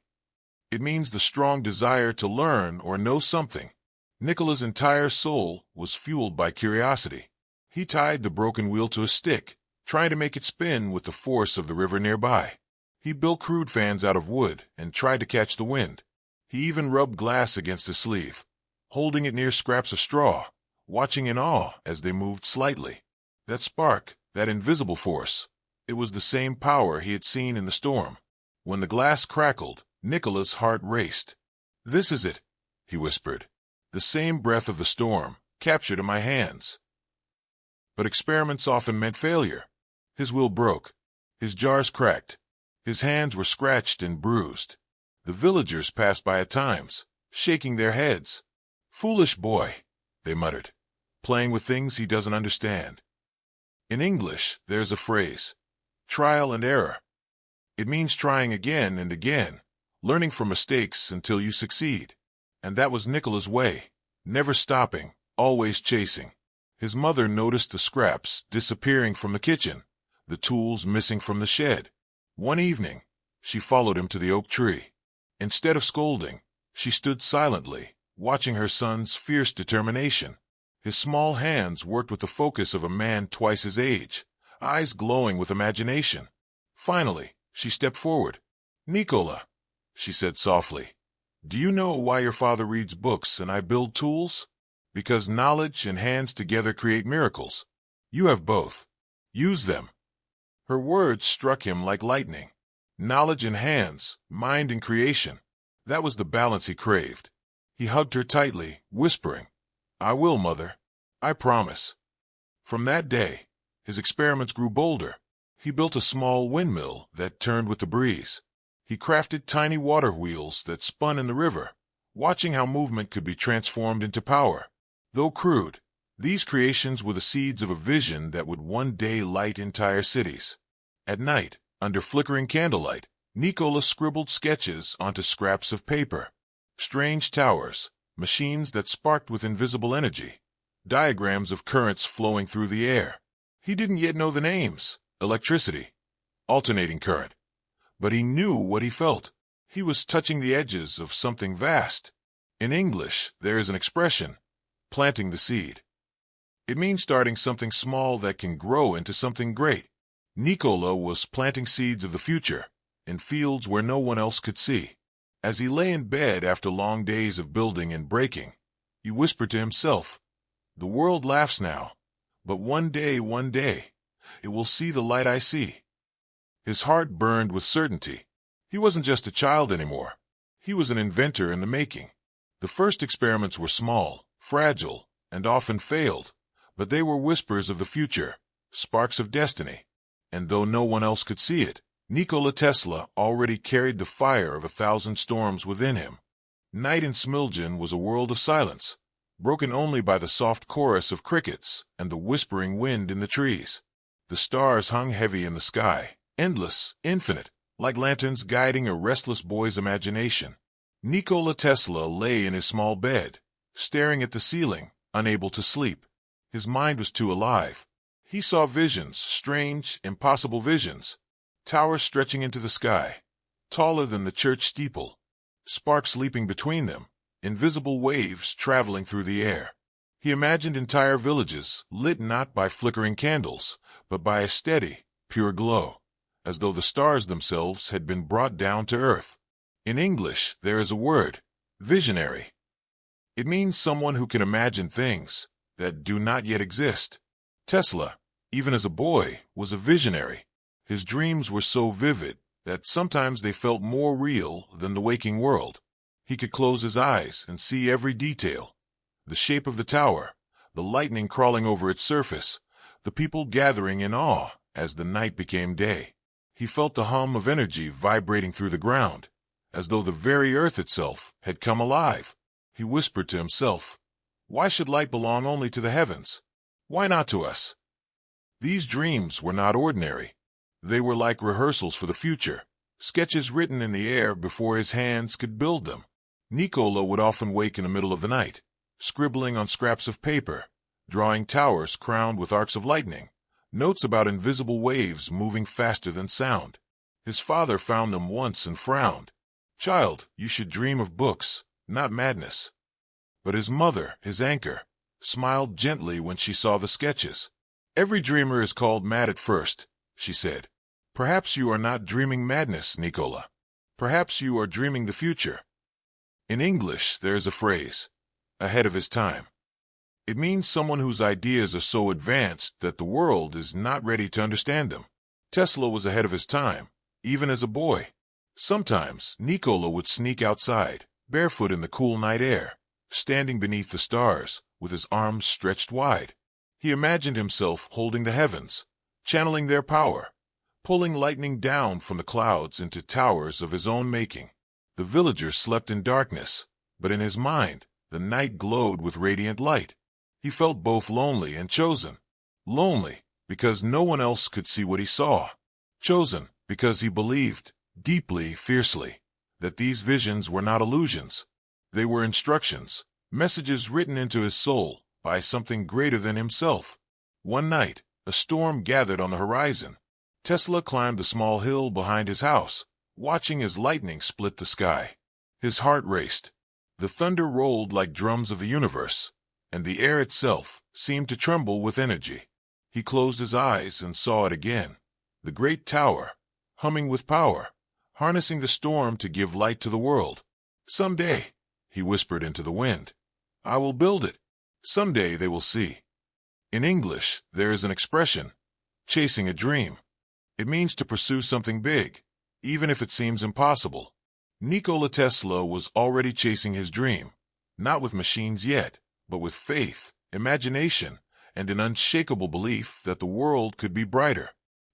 It means the strong desire to learn or know something. Nikola's entire soul was fueled by curiosity. He tied the broken wheel to a stick, trying to make it spin with the force of the river nearby. He built crude fans out of wood and tried to catch the wind. He even rubbed glass against his sleeve, holding it near scraps of straw, watching in awe as they moved slightly. That spark, that invisible force, it was the same power he had seen in the storm. When the glass crackled, Nikola's heart raced. "This is it," he whispered. "The same breath of the storm, captured in my hands." But experiments often meant failure. His wheel broke. His jars cracked. His hands were scratched and bruised. The villagers passed by at times, shaking their heads. "Foolish boy," they muttered, "playing with things he doesn't understand." In English, there's a phrase, trial and error. It means trying again and again, learning from mistakes until you succeed. And that was Nikola's way, never stopping, always chasing. His mother noticed the scraps disappearing from the kitchen, the tools missing from the shed. One evening, she followed him to the oak tree. Instead of scolding, she stood silently, watching her son's fierce determination. His small hands worked with the focus of a man twice his age, eyes glowing with imagination. Finally, she stepped forward. "Nikola," she said softly, "do you know why your father reads books and I build tools? Because knowledge and hands together create miracles. You have both. Use them." Her words struck him like lightning. Knowledge and hands, mind and creation. That was the balance he craved. He hugged her tightly, whispering, "I will, Mother. I promise." From that day, his experiments grew bolder. He built a small windmill that turned with the breeze. He crafted tiny water wheels that spun in the river, watching how movement could be transformed into power. Though crude, these creations were the seeds of a vision that would one day light entire cities. At night, under flickering candlelight, Nikola scribbled sketches onto scraps of paper. Strange towers, machines that sparked with invisible energy, diagrams of currents flowing through the air. He didn't yet know the names, electricity, alternating current. But he knew what he felt. He was touching the edges of something vast. In English, there is an expression, planting the seed. It means starting something small that can grow into something great. Nikola was planting seeds of the future, in fields where no one else could see. As he lay in bed after long days of building and breaking, he whispered to himself, "The world laughs now, but one day, it will see the light I see." His heart burned with certainty. He wasn't just a child anymore. He was an inventor in the making. The first experiments were small, fragile, and often failed, but they were whispers of the future, sparks of destiny. And though no one else could see it, Nikola Tesla already carried the fire of 1,000 storms within him. Night in Smiljan was a world of silence, broken only by the soft chorus of crickets and the whispering wind in the trees. The stars hung heavy in the sky, endless, infinite, like lanterns guiding a restless boy's imagination. Nikola Tesla lay in his small bed, staring at the ceiling, unable to sleep. His mind was too alive. He saw visions, strange, impossible visions. Towers stretching into the sky, taller than the church steeple. Sparks leaping between them, invisible waves traveling through the air. He imagined entire villages, lit not by flickering candles, but by a steady, pure glow, as though the stars themselves had been brought down to earth. In English, there is a word, visionary. It means someone who can imagine things that do not yet exist. Tesla, even as a boy, was a visionary. His dreams were so vivid that sometimes they felt more real than the waking world. He could close his eyes and see every detail. The shape of the tower, the lightning crawling over its surface, the people gathering in awe as the night became day. He felt the hum of energy vibrating through the ground, as though the very earth itself had come alive. He whispered to himself, "Why should light belong only to the heavens? Why not to us?" These dreams were not ordinary. They were like rehearsals for the future, sketches written in the air before his hands could build them. Nikola would often wake in the middle of the night, scribbling on scraps of paper, drawing towers crowned with arcs of lightning, notes about invisible waves moving faster than sound. His father found them once and frowned. "Child, you should dream of books, not madness." But his mother, his anchor, smiled gently when she saw the sketches. "Every dreamer is called mad at first," she said. "Perhaps you are not dreaming madness, Nikola. Perhaps you are dreaming the future." In English, there is a phrase, ahead of his time. It means someone whose ideas are so advanced that the world is not ready to understand them. Tesla was ahead of his time, even as a boy. Sometimes, Nikola would sneak outside, barefoot in the cool night air, standing beneath the stars, with his arms stretched wide. He imagined himself holding the heavens, channeling their power, pulling lightning down from the clouds into towers of his own making. The villagers slept in darkness, but in his mind, the night glowed with radiant light. He felt both lonely and chosen. Lonely, because no one else could see what he saw. Chosen, because he believed, deeply, fiercely, that these visions were not illusions. They were instructions, messages written into his soul by something greater than himself. One night, a storm gathered on the horizon. Tesla climbed the small hill behind his house, watching as lightning split the sky. His heart raced. The thunder rolled like drums of the universe, and the air itself seemed to tremble with energy. He closed his eyes and saw it again. The great tower, humming with power, harnessing the storm to give light to the world. "Someday," he whispered into the wind, "I will build it. Someday they will see." In English, there is an expression, chasing a dream. It means to pursue something big, even if it seems impossible. Nikola Tesla was already chasing his dream, not with machines yet, but with faith, imagination, and an unshakable belief that the world could be brighter.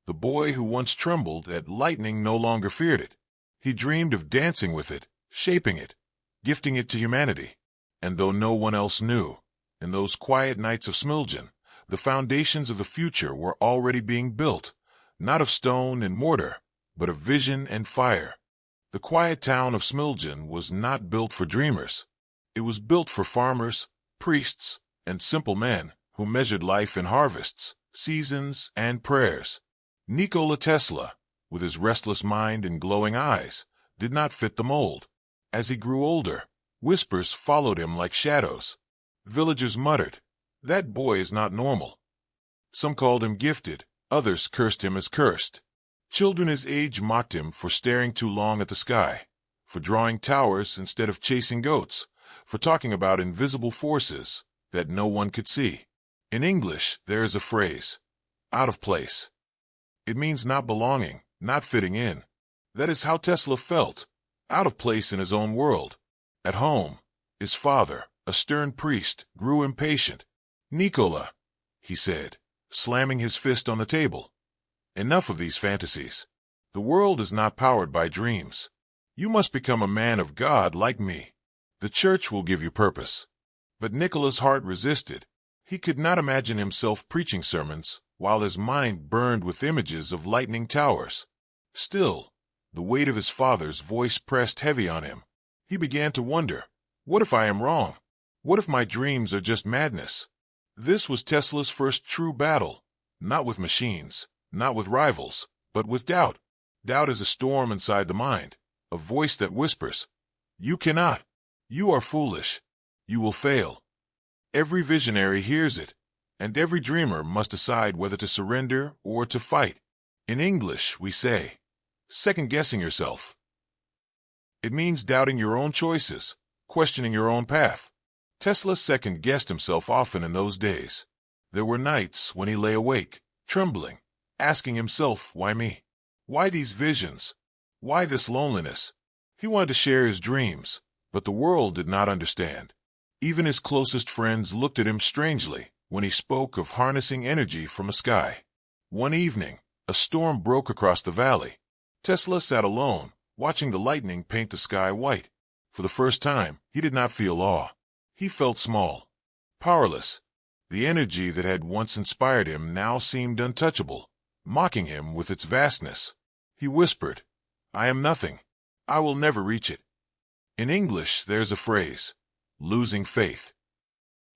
The boy who once trembled at lightning no longer feared it. He dreamed of dancing with it, shaping it, gifting it to humanity. And though no one else knew, in those quiet nights of Smiljan, the foundations of the future were already being built, not of stone and mortar, but of vision and fire. The quiet town of Smiljan was not built for dreamers. It was built for farmers, priests, and simple men who measured life in harvests, seasons, and prayers. Nikola Tesla, with his restless mind and glowing eyes, did not fit the mold. As he grew older, whispers followed him like shadows. Villagers muttered, "That boy is not normal." Some called him gifted, others cursed him as cursed. Children his age mocked him for staring too long at the sky, for drawing towers instead of chasing goats, for talking about invisible forces that no one could see. In English, there is a phrase, out of place. It means not belonging, not fitting in. That is how Tesla felt, out of place in his own world. At home, his father, a stern priest, grew impatient. "Nikola," he said, slamming his fist on the table, "enough of these fantasies. The world is not powered by dreams. You must become a man of God like me. The church will give you purpose." But Nikola's heart resisted. He could not imagine himself preaching sermons while his mind burned with images of lightning towers. Still, the weight of his father's voice pressed heavy on him. He began to wonder, what if I am wrong? What if my dreams are just madness? This was Tesla's first true battle, not with machines, not with rivals, but with doubt. Doubt is a storm inside the mind, a voice that whispers, "You cannot. You are foolish. You will fail." Every visionary hears it, and every dreamer must decide whether to surrender or to fight. In English, we say, second-guessing yourself. It means doubting your own choices, questioning your own path. Tesla second-guessed himself often in those days. There were nights when he lay awake, trembling, asking himself, why me? Why these visions? Why this loneliness? He wanted to share his dreams, but the world did not understand. Even his closest friends looked at him strangely when he spoke of harnessing energy from a sky. One evening, a storm broke across the valley. Tesla sat alone, watching the lightning paint the sky white. For the first time, he did not feel awe. He felt small, powerless. The energy that had once inspired him now seemed untouchable, mocking him with its vastness. He whispered, "I am nothing. I will never reach it." In English, there's a phrase, losing faith.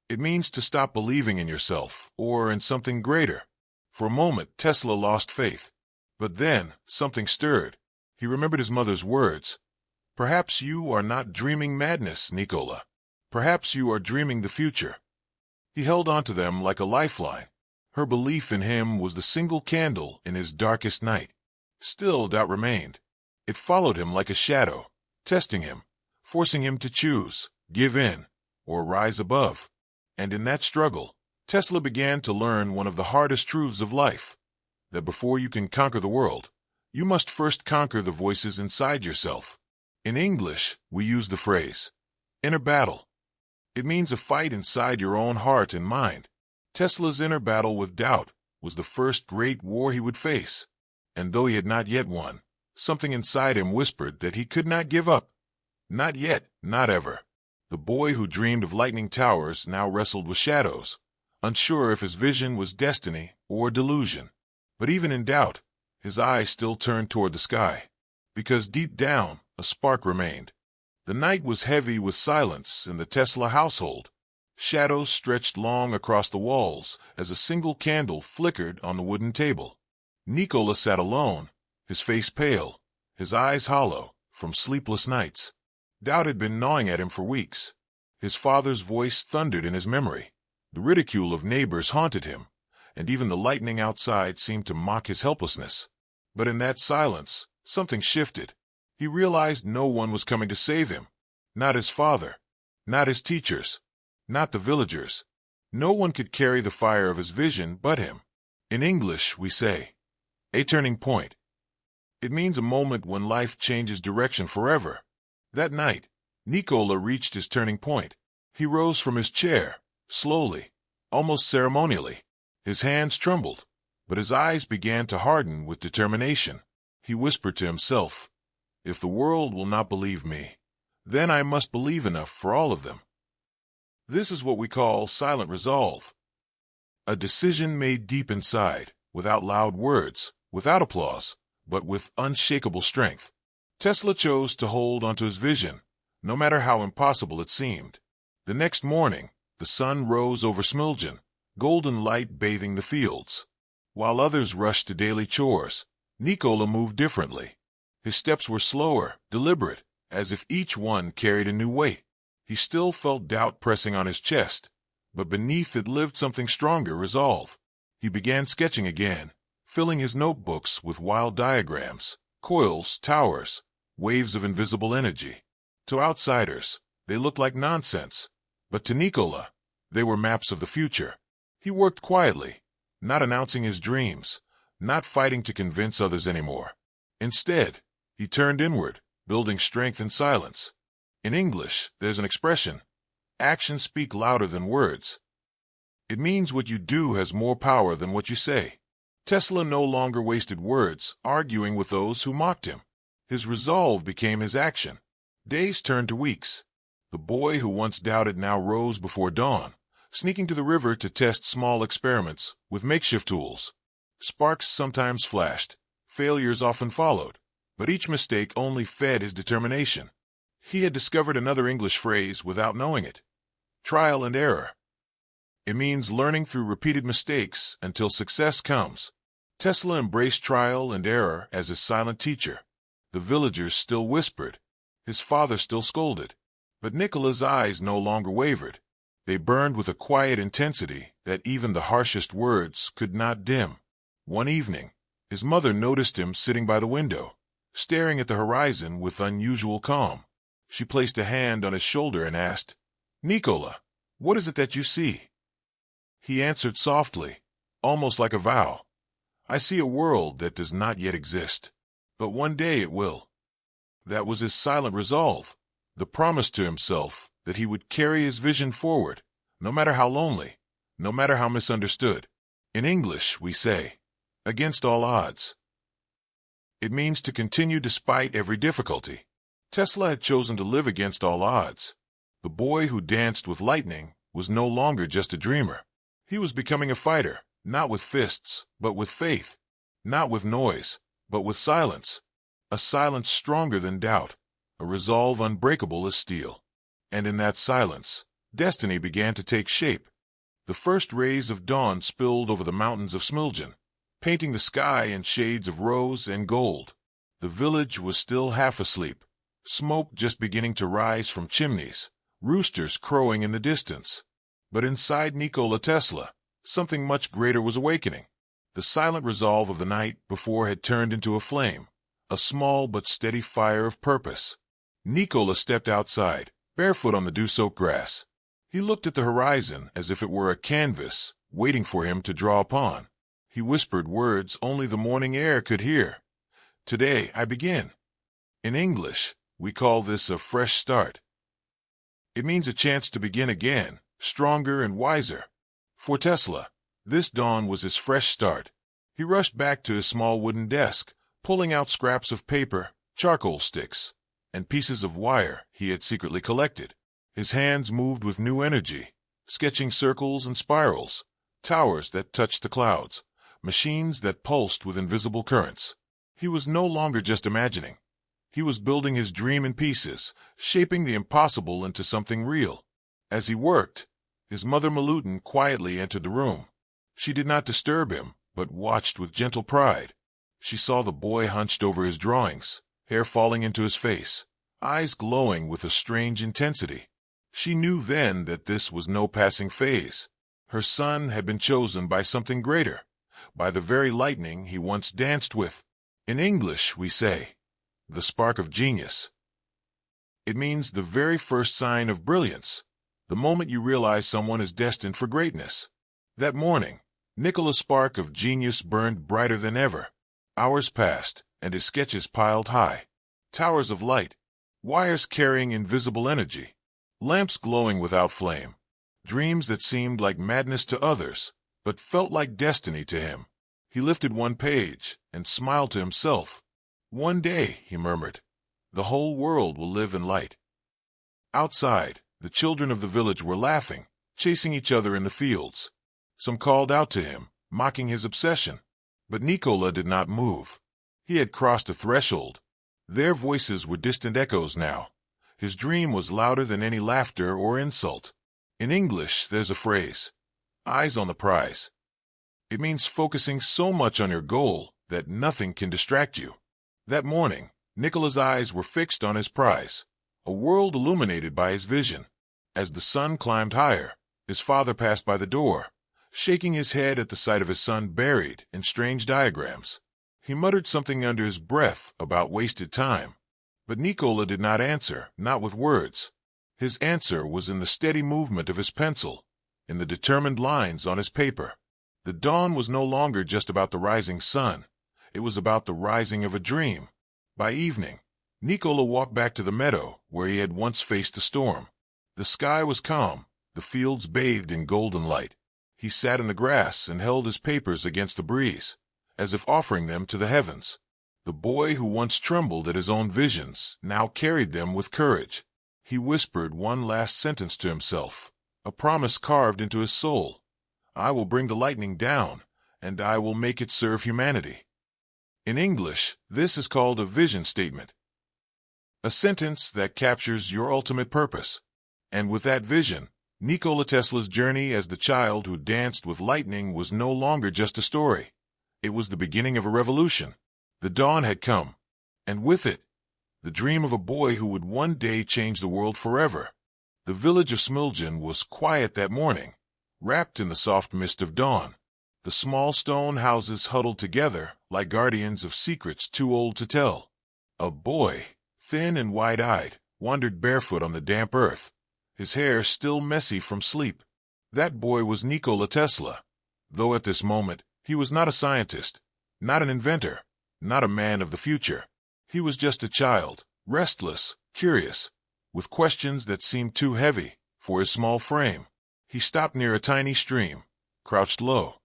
It means to stop believing in yourself or in something greater. For a moment, Tesla lost faith. But then, something stirred. He remembered his mother's words. "Perhaps you are not dreaming madness, Nikola. Perhaps you are dreaming the future." He held on to them like a lifeline. Her belief in him was the single candle in his darkest night. Still, doubt remained. It followed him like a shadow, testing him, forcing him to choose, give in, or rise above. And in that struggle, Tesla began to learn one of the hardest truths of life, that before you can conquer the world, you must first conquer the voices inside yourself. In English, we use the phrase, inner battle. It means a fight inside your own heart and mind. Tesla's inner battle with doubt was the first great war he would face. And though he had not yet won, something inside him whispered that he could not give up. Not yet, not ever. The boy who dreamed of lightning towers now wrestled with shadows, unsure if his vision was destiny or delusion. But even in doubt, his eyes still turned toward the sky, because deep down, a spark remained. The night was heavy with silence in the Tesla household. Shadows stretched long across the walls as a single candle flickered on the wooden table. Nikola sat alone, his face pale, his eyes hollow from sleepless nights. Doubt had been gnawing at him for weeks. His father's voice thundered in his memory. The ridicule of neighbors haunted him, and even the lightning outside seemed to mock his helplessness. But in that silence, something shifted. He realized no one was coming to save him. Not his father, not his teachers, not the villagers. No one could carry the fire of his vision but him. In English, we say, a turning point. It means a moment when life changes direction forever. That night, Nikola reached his turning point. He rose from his chair, slowly, almost ceremonially. His hands trembled, but his eyes began to harden with determination. He whispered to himself, "If the world will not believe me, then I must believe enough for all of them." This is what we call silent resolve. A decision made deep inside, without loud words, without applause, but with unshakable strength. Tesla chose to hold onto his vision, no matter how impossible it seemed. The next morning, the sun rose over Smiljan, golden light bathing the fields. While others rushed to daily chores, Nikola moved differently. His steps were slower, deliberate, as if each one carried a new weight. He still felt doubt pressing on his chest, but beneath it lived something stronger, resolve. He began sketching again, filling his notebooks with wild diagrams, coils, towers, waves of invisible energy. To outsiders, they looked like nonsense, but to Nikola, they were maps of the future. He worked quietly, not announcing his dreams, not fighting to convince others anymore. Instead, he turned inward, building strength in silence. In English, there's an expression, actions speak louder than words. It means what you do has more power than what you say. Tesla no longer wasted words arguing with those who mocked him. His resolve became his action. Days turned to weeks. The boy who once doubted now rose before dawn, sneaking to the river to test small experiments with makeshift tools. Sparks sometimes flashed, Failures often followed, but each mistake only fed his determination. He had discovered another English phrase without knowing it: trial and error. It means learning through repeated mistakes until success comes. Tesla embraced trial and error as his silent teacher. The villagers still whispered. His father still scolded. But Nikola's eyes no longer wavered. They burned with a quiet intensity that even the harshest words could not dim. One evening, his mother noticed him sitting by the window, staring at the horizon with unusual calm. She placed a hand on his shoulder and asked, "Nikola, what is it that you see?" He answered softly, almost like a vow, "I see a world that does not yet exist, but one day it will." That was his silent resolve, the promise to himself that he would carry his vision forward, no matter how lonely, no matter how misunderstood. In English, we say, against all odds. It means to continue despite every difficulty. Tesla had chosen to live against all odds. The boy who danced with lightning was no longer just a dreamer. He was becoming a fighter, not with fists, but with faith. Not with noise, but with silence. A silence stronger than doubt, a resolve unbreakable as steel. And in that silence, destiny began to take shape. The first rays of dawn spilled over the mountains of Smiljan, painting the sky in shades of rose and gold. The village was still half asleep, smoke just beginning to rise from chimneys, roosters crowing in the distance. But inside Nikola Tesla, something much greater was awakening. The silent resolve of the night before had turned into a flame, a small but steady fire of purpose. Nikola stepped outside, barefoot on the dew-soaked grass. He looked at the horizon as if it were a canvas, waiting for him to draw upon. He whispered words only the morning air could hear. "Today I begin." In English, we call this a fresh start. It means a chance to begin again, stronger and wiser. For Tesla, this dawn was his fresh start. He rushed back to his small wooden desk, pulling out scraps of paper, charcoal sticks, and pieces of wire he had secretly collected. His hands moved with new energy, sketching circles and spirals, towers that touched the clouds, machines that pulsed with invisible currents. He was no longer just imagining. He was building his dream in pieces, shaping the impossible into something real. As he worked, his mother Milutin quietly entered the room. She did not disturb him, but watched with gentle pride. She saw the boy hunched over his drawings, hair falling into his face, eyes glowing with a strange intensity. She knew then that this was no passing phase. Her son had been chosen by something greater, by the very lightning he once danced with. In English, we say, the spark of genius. It means the very first sign of brilliance, the moment you realize someone is destined for greatness. That morning, Nikola's spark of genius burned brighter than ever. Hours passed, and his sketches piled high. Towers of light, wires carrying invisible energy, lamps glowing without flame, dreams that seemed like madness to others, but felt like destiny to him. He lifted one page and smiled to himself. "One day," he murmured, "the whole world will live in light." Outside, the children of the village were laughing, chasing each other in the fields. Some called out to him, mocking his obsession. But Nikola did not move. He had crossed a threshold. Their voices were distant echoes now. His dream was louder than any laughter or insult. In English, there's a phrase, "eyes on the prize." It means focusing so much on your goal that nothing can distract you. That morning, Nikola's eyes were fixed on his prize, a world illuminated by his vision. As the sun climbed higher, his father passed by the door, shaking his head at the sight of his son buried in strange diagrams. He muttered something under his breath about wasted time. But Nikola did not answer, not with words. His answer was in the steady movement of his pencil, in the determined lines on his paper. The dawn was no longer just about the rising sun. It was about the rising of a dream. By evening, Nikola walked back to the meadow where he had once faced a storm. The sky was calm, the fields bathed in golden light. He sat in the grass and held his papers against the breeze, as if offering them to the heavens. The boy who once trembled at his own visions now carried them with courage. He whispered one last sentence to himself, a promise carved into his soul. "I will bring the lightning down, and I will make it serve humanity." In English, this is called a vision statement. A sentence that captures your ultimate purpose. And with that vision, Nikola Tesla's journey as the child who danced with lightning was no longer just a story. It was the beginning of a revolution. The dawn had come, and with it, the dream of a boy who would one day change the world forever. The village of Smiljan was quiet that morning, wrapped in the soft mist of dawn. The small stone houses huddled together like guardians of secrets too old to tell. A boy, thin and wide-eyed, wandered barefoot on the damp earth, his hair still messy from sleep. That boy was Nikola Tesla, though at this moment he was not a scientist, not an inventor, not a man of the future. He was just a child, restless, curious, with questions that seemed too heavy for his small frame. He stopped near a tiny stream, crouched low,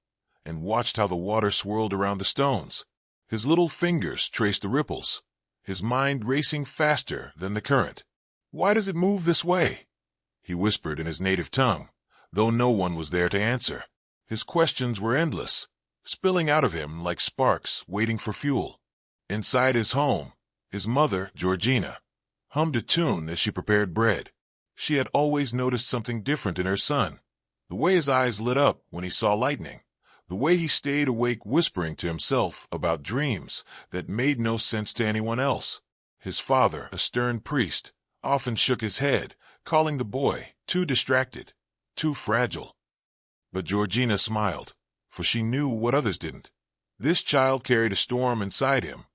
and watched how the water swirled around the stones. His little fingers traced the ripples, his mind racing faster than the current. "Why does it move this way?" he whispered in his native tongue, though no one was there to answer. His questions were endless, spilling out of him like sparks waiting for fuel. Inside his home, his mother, Georgina, hummed a tune as she prepared bread. She had always noticed something different in her son, the way his eyes lit up when he saw lightning, the way he stayed awake whispering to himself about dreams that made no sense to anyone else. His father, a stern priest, often shook his head, calling the boy too distracted, too fragile. But Georgina smiled, for she knew what others didn't. This child carried a storm inside him,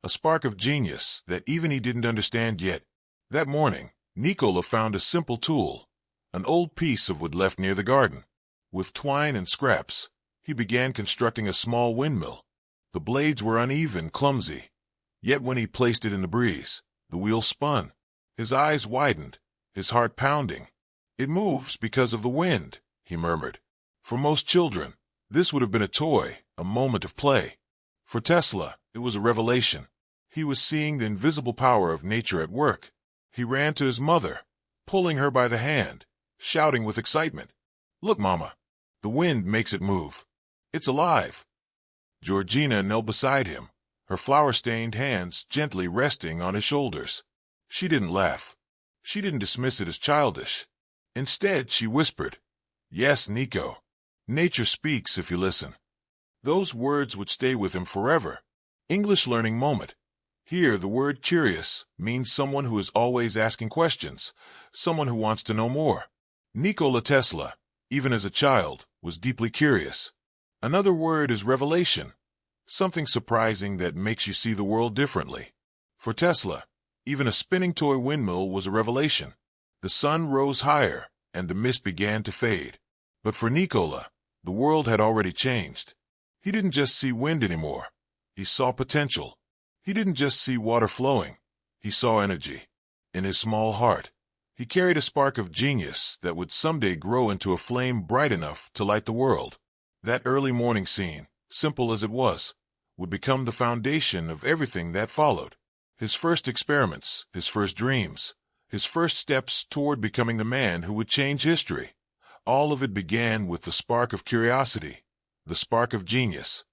a spark of genius that even he didn't understand yet. That morning, Nikola found a simple tool, an old piece of wood left near the garden. With twine and scraps, he began constructing a small windmill. The blades were uneven, clumsy, yet when he placed it in the breeze, the wheel spun. His eyes widened, his heart pounding. "It moves because of the wind," he murmured. For most children, this would have been a toy, a moment of play. For Tesla, it was a revelation. He was seeing the invisible power of nature at work. He ran to his mother, pulling her by the hand, shouting with excitement, "Look, Mama, the wind makes it move. It's alive." Georgina knelt beside him, her flour-stained hands gently resting on his shoulders. She didn't laugh. She didn't dismiss it as childish. Instead, she whispered, "Yes, Nico, nature speaks if you listen." Those words would stay with him forever. English learning moment. Here, the word curious means someone who is always asking questions, someone who wants to know more. Nikola Tesla, even as a child, was deeply curious. Another word is revelation, something surprising that makes you see the world differently. For Tesla, even a spinning toy windmill was a revelation. The sun rose higher, and the mist began to fade. But for Nikola, the world had already changed. He didn't just see wind anymore. He saw potential. He didn't just see water flowing. He saw energy. In his small heart, he carried a spark of genius that would someday grow into a flame bright enough to light the world. That early morning scene, simple as it was, would become the foundation of everything that followed. His first experiments, his first dreams, his first steps toward becoming the man who would change history. All of it began with the spark of curiosity, the spark of genius.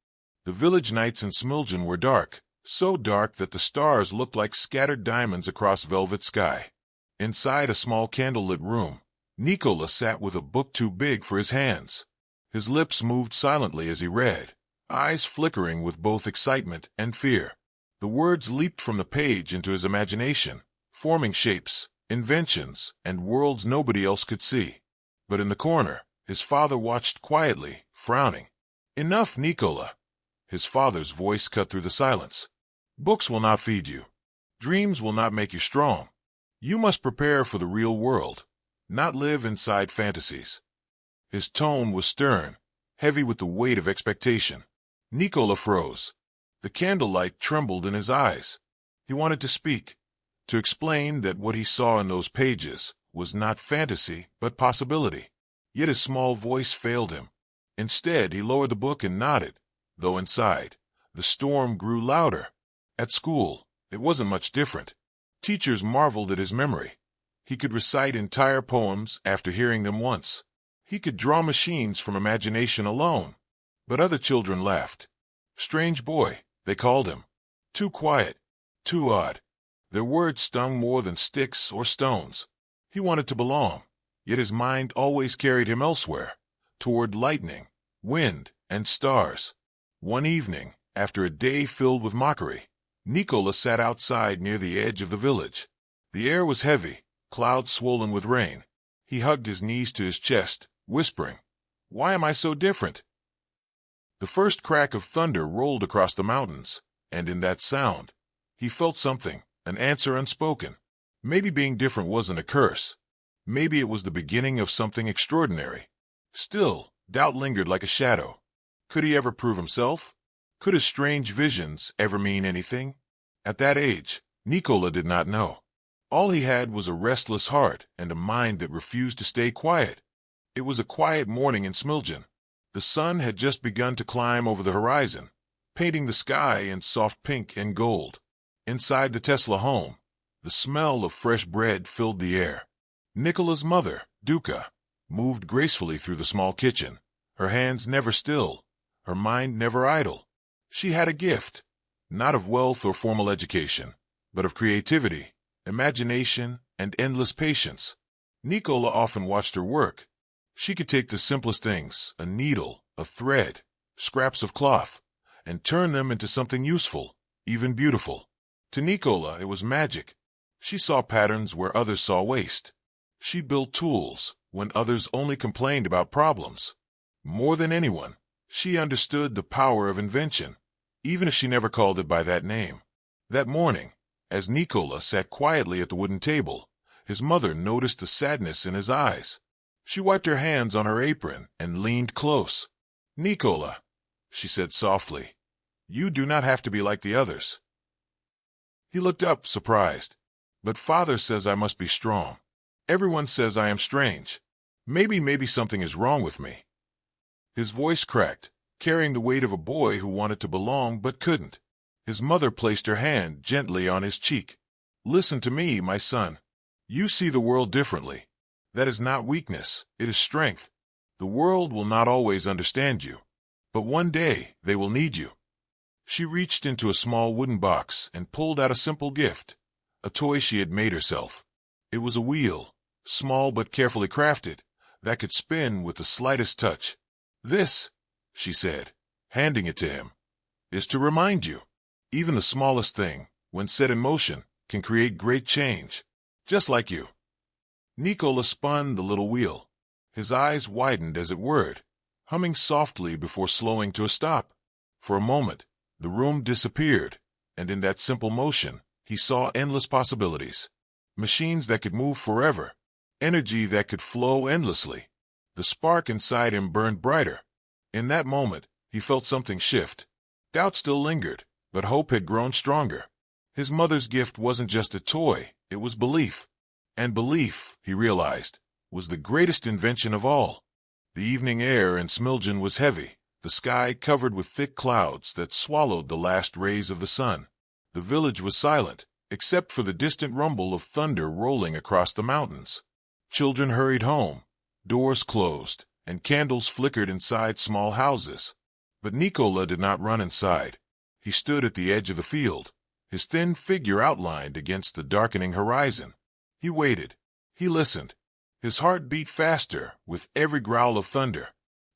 The village nights in Smiljan were dark, so dark that the stars looked like scattered diamonds across velvet sky. Inside a small candlelit room, Nikola sat with a book too big for his hands. His lips moved silently as he read, eyes flickering with both excitement and fear. The words leaped from the page into his imagination, forming shapes, inventions, and worlds nobody else could see. But in the corner, his father watched quietly, frowning. "Enough, Nikola." His father's voice cut through the silence. "Books will not feed you. Dreams will not make you strong. You must prepare for the real world, not live inside fantasies." His tone was stern, heavy with the weight of expectation. Nikola froze. The candlelight trembled in his eyes. He wanted to speak, to explain that what he saw in those pages was not fantasy but possibility. Yet his small voice failed him. Instead, he lowered the book and nodded, though inside, the storm grew louder. At school, it wasn't much different. Teachers marveled at his memory. He could recite entire poems after hearing them once. He could draw machines from imagination alone. But other children laughed. "Strange boy, They called him. Too quiet. Too odd. Their words stung more than sticks or stones. He wanted to belong, yet his mind always carried him elsewhere, toward lightning, wind, and stars. One evening, after a day filled with mockery, Nikola sat outside near the edge of the village. The air was heavy, clouds swollen with rain. He hugged his knees to his chest, whispering, "Why am I so different?" The first crack of thunder rolled across the mountains, and in that sound, he felt something, an answer unspoken. Maybe being different wasn't a curse. Maybe it was the beginning of something extraordinary. Still, doubt lingered like a shadow. Could he ever prove himself? Could his strange visions ever mean anything? At that age, Nikola did not know. All he had was a restless heart and a mind that refused to stay quiet. It was a quiet morning in Smiljan. The sun had just begun to climb over the horizon, painting the sky in soft pink and gold. Inside the Tesla home, the smell of fresh bread filled the air. Nikola's mother, Duka, moved gracefully through the small kitchen, her hands never still, her mind never idle. She had a gift, not of wealth or formal education, but of creativity, imagination, and endless patience. Nikola often watched her work. She could take the simplest things, a needle, a thread, scraps of cloth, and turn them into something useful, even beautiful. To Nikola, it was magic. She saw patterns where others saw waste. She built tools when others only complained about problems. More than anyone, she understood the power of invention, even if she never called it by that name. That morning, as Nikola sat quietly at the wooden table, his mother noticed the sadness in his eyes. She wiped her hands on her apron and leaned close. "Nikola," she said softly, "you do not have to be like the others." He looked up, surprised. "But father says I must be strong. Everyone says I am strange. Maybe something is wrong with me." His voice cracked, carrying the weight of a boy who wanted to belong but couldn't. His mother placed her hand gently on his cheek. "Listen to me, my son. You see the world differently. That is not weakness, it is strength. The world will not always understand you, but one day they will need you." She reached into a small wooden box and pulled out a simple gift, a toy she had made herself. It was a wheel, small but carefully crafted, that could spin with the slightest touch. "This," she said, handing it to him, "is to remind you. Even the smallest thing, when set in motion, can create great change, just like you." Nikola spun the little wheel. His eyes widened as it whirred, humming softly before slowing to a stop. For a moment, the room disappeared, and in that simple motion, he saw endless possibilities. Machines that could move forever, energy that could flow endlessly. The spark inside him burned brighter. In that moment, he felt something shift. Doubt still lingered, but hope had grown stronger. His mother's gift wasn't just a toy, it was belief. And belief, he realized, was the greatest invention of all. The evening air in Smiljan was heavy, the sky covered with thick clouds that swallowed the last rays of the sun. The village was silent, except for the distant rumble of thunder rolling across the mountains. Children hurried home, doors closed, and candles flickered inside small houses. But Nikola did not run inside. He stood at the edge of the field, his thin figure outlined against the darkening horizon. He waited. He listened. His heart beat faster with every growl of thunder.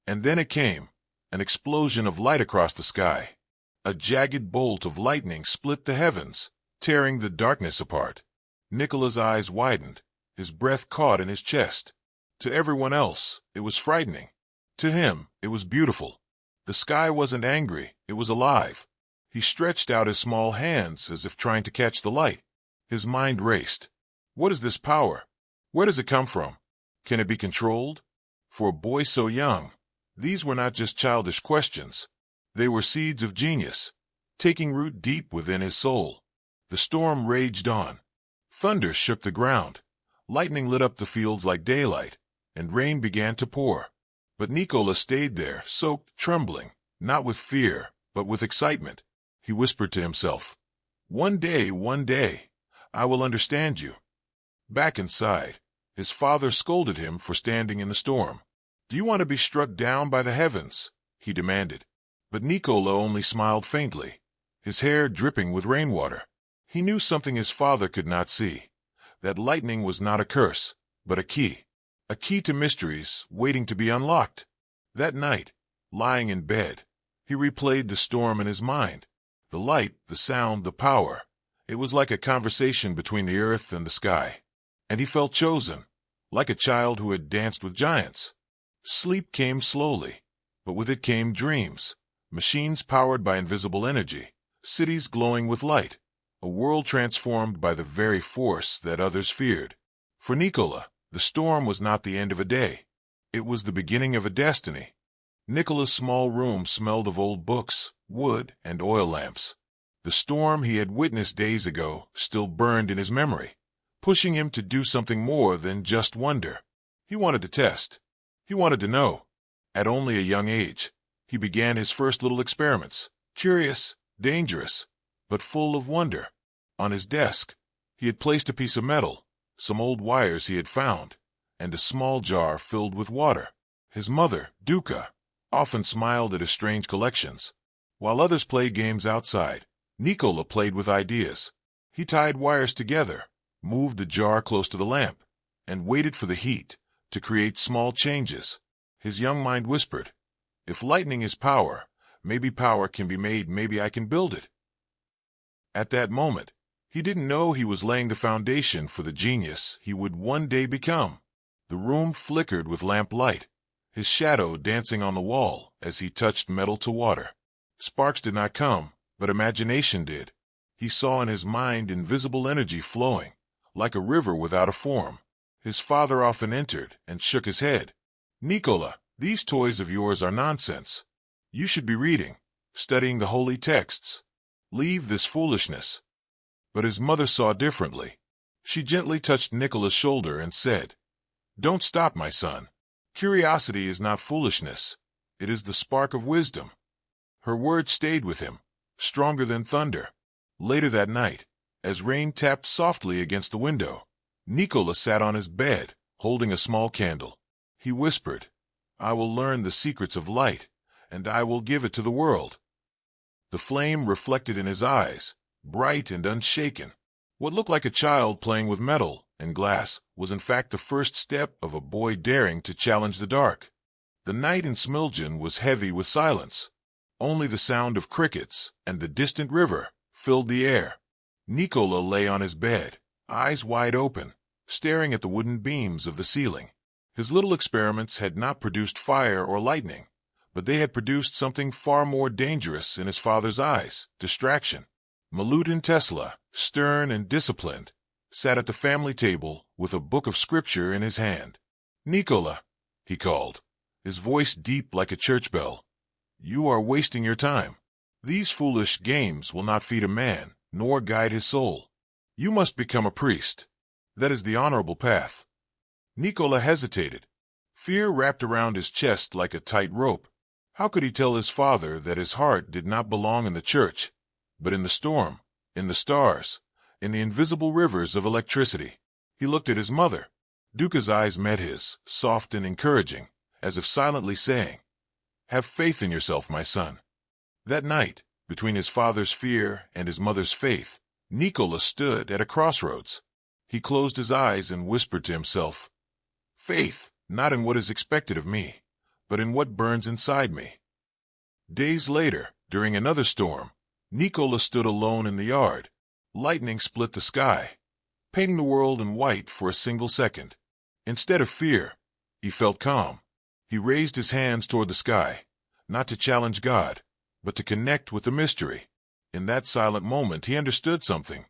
And then it came, an explosion of light across the sky. A jagged bolt of lightning split the heavens, tearing the darkness apart. Nikola's eyes widened, his breath caught in his chest. To everyone else, it was frightening. To him, it was beautiful. The sky wasn't angry, it was alive. He stretched out his small hands as if trying to catch the light. His mind raced. What is this power? Where does it come from? Can it be controlled? For a boy so young, these were not just childish questions. They were seeds of genius, taking root deep within his soul. The storm raged on. Thunder shook the ground. Lightning lit up the fields like daylight, and rain began to pour. But Nikola stayed there, soaked, trembling, not with fear, but with excitement. He whispered to himself, one day, I will understand you." Back inside, his father scolded him for standing in the storm. "Do you want to be struck down by the heavens?" he demanded. But Nikola only smiled faintly. his hair dripping with rainwater. He knew something his father could not see, that lightning was not a curse, but a key to mysteries waiting to be unlocked. That night, lying in bed, he replayed the storm in his mind. The light, the sound, the power. It was like a conversation between the earth and the sky. And he felt chosen, like a child who had danced with giants. Sleep came slowly, but with it came dreams. Machines powered by invisible energy, cities glowing with light, a world transformed by the very force that others feared. For Nikola, the storm was not the end of a day. It was the beginning of a destiny. Nikola's small room smelled of old books, wood, and oil lamps. The storm he had witnessed days ago still burned in his memory, pushing him to do something more than just wonder. He wanted to test. He wanted to know. At only a young age, he began his first little experiments, curious, dangerous, but full of wonder. On his desk, he had placed a piece of metal, some old wires he had found, and a small jar filled with water. His mother, Duka, often smiled at his strange collections. While others played games outside, Nikola played with ideas. He tied wires together, moved the jar close to the lamp, and waited for the heat to create small changes. His young mind whispered, "If lightning is power, maybe power can be made, maybe I can build it." At that moment, he didn't know he was laying the foundation for the genius he would one day become. The room flickered with lamp light, his shadow dancing on the wall as he touched metal to water. Sparks did not come, but imagination did. He saw in his mind invisible energy flowing, like a river without a form. His father often entered and shook his head. "Nikola, these toys of yours are nonsense. You should be reading, studying the holy texts. Leave this foolishness." But his mother saw differently. She gently touched Nikola's shoulder and said, "Don't stop, my son. Curiosity is not foolishness. It is the spark of wisdom." Her words stayed with him, stronger than thunder. Later that night, as rain tapped softly against the window, Nikola sat on his bed, holding a small candle. He whispered, "I will learn the secrets of light, and I will give it to the world." The flame reflected in his eyes, bright and unshaken. What looked like a child playing with metal and glass was in fact the first step of a boy daring to challenge the dark. The night in Smiljan was heavy with silence. Only the sound of crickets and the distant river filled the air. Nikola lay on his bed, eyes wide open, staring at the wooden beams of the ceiling. His little experiments had not produced fire or lightning, but they had produced something far more dangerous in his father's eyes: distraction. Nikola Tesla, stern and disciplined, sat at the family table with a book of scripture in his hand. "Nikola," he called, his voice deep like a church bell, "you are wasting your time. These foolish games will not feed a man, nor guide his soul. You must become a priest. That is the honorable path." Nikola hesitated. Fear wrapped around his chest like a tight rope. How could he tell his father that his heart did not belong in the church, but in the storm, in the stars, in the invisible rivers of electricity? He looked at his mother. Duka's eyes met his, soft and encouraging, as if silently saying, "Have faith in yourself, my son." That night, between his father's fear and his mother's faith, Nikola stood at a crossroads. He closed his eyes and whispered to himself, "Faith, not in what is expected of me, but in what burns inside me." Days later, during another storm, Nikola stood alone in the yard. Lightning split the sky, painting the world in white for a single second. Instead of fear, he felt calm. He raised his hands toward the sky, not to challenge God, but to connect with the mystery. In that silent moment, he understood something.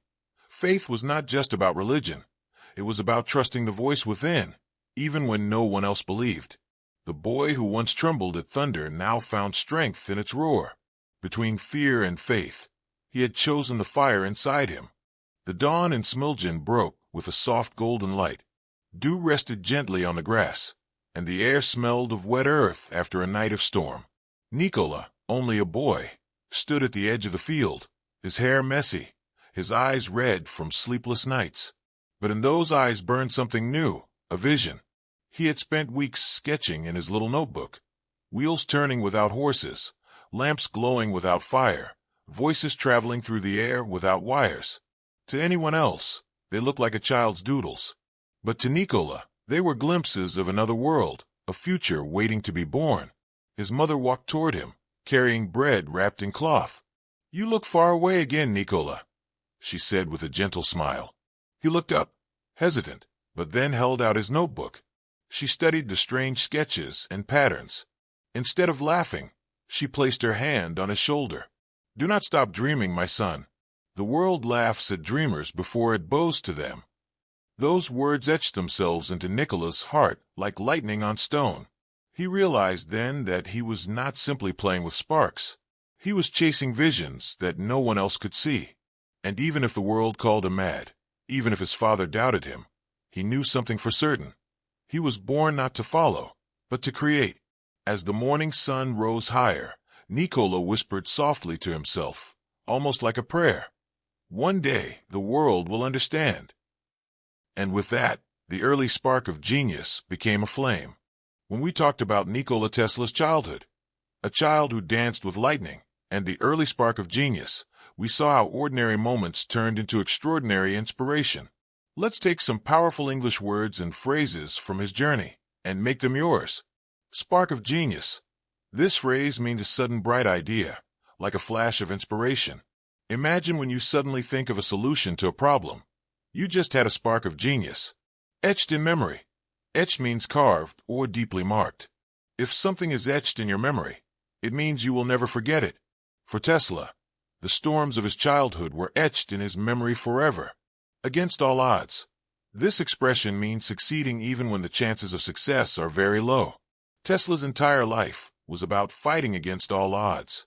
Faith was not just about religion. It was about trusting the voice within, even when no one else believed. The boy who once trembled at thunder now found strength in its roar. Between fear and faith, he had chosen the fire inside him. The dawn in Smiljan broke with a soft golden light. Dew rested gently on the grass, and the air smelled of wet earth after a night of storm. Nikola, only a boy, stood at the edge of the field, his hair messy, his eyes red from sleepless nights. But in those eyes burned something new, a vision. He had spent weeks sketching in his little notebook, wheels turning without horses, lamps glowing without fire, voices traveling through the air without wires. To anyone else, they looked like a child's doodles. But to Nikola, they were glimpses of another world, a future waiting to be born. His mother walked toward him, carrying bread wrapped in cloth. "You look far away again, Nikola," she said with a gentle smile. He looked up, hesitant, but then held out his notebook. She studied the strange sketches and patterns. Instead of laughing, she placed her hand on his shoulder. "Do not stop dreaming, my son. The world laughs at dreamers before it bows to them." Those words etched themselves into Nikola's heart like lightning on stone. He realized then that he was not simply playing with sparks. He was chasing visions that no one else could see. And even if the world called him mad, even if his father doubted him, he knew something for certain. He was born not to follow, but to create. As the morning sun rose higher, Nikola whispered softly to himself, almost like a prayer. "One day, the world will understand." And with that, the early spark of genius became a flame. When we talked about Nikola Tesla's childhood, a child who danced with lightning, and the early spark of genius, we saw how ordinary moments turned into extraordinary inspiration. Let's take some powerful English words and phrases from his journey and make them yours. Spark of genius. This phrase means a sudden bright idea, like a flash of inspiration. Imagine when you suddenly think of a solution to a problem. You just had a spark of genius. Etched in memory. Etched means carved or deeply marked. If something is etched in your memory, it means you will never forget it. For Tesla, the storms of his childhood were etched in his memory forever. Against all odds. This expression means succeeding even when the chances of success are very low. Tesla's entire life was about fighting against all odds.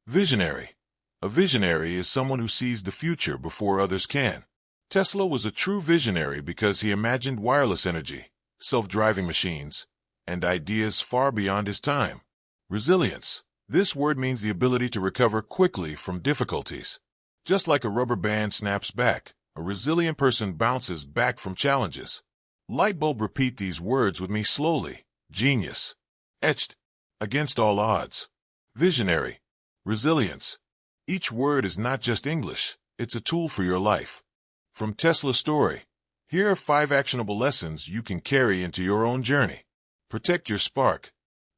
Visionary. A visionary is someone who sees the future before others can. Tesla was a true visionary because he imagined wireless energy, self-driving machines, and ideas far beyond his time. Resilience. This word means the ability to recover quickly from difficulties. Just like a rubber band snaps back, a resilient person bounces back from challenges. Lightbulb, repeat these words with me slowly. Genius. Etched. Against all odds. Visionary. Resilience. Each word is not just English, it's a tool for your life. From Tesla's story, here are 5 actionable lessons you can carry into your own journey. Protect your spark.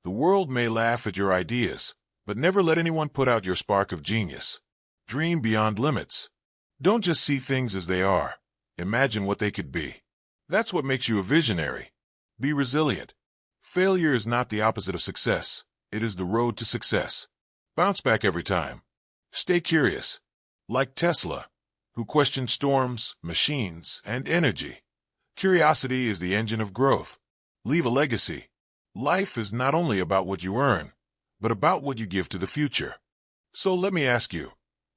The world may laugh at your ideas, but never let anyone put out your spark of genius. Dream beyond limits. Don't just see things as they are. Imagine what they could be. That's what makes you a visionary. Be resilient. Failure is not the opposite of success. It is the road to success. Bounce back every time. Stay curious. Like Tesla, who questioned storms, machines, and energy. Curiosity is the engine of growth. Leave a legacy. Life is not only about what you earn, but about what you give to the future. So let me ask you,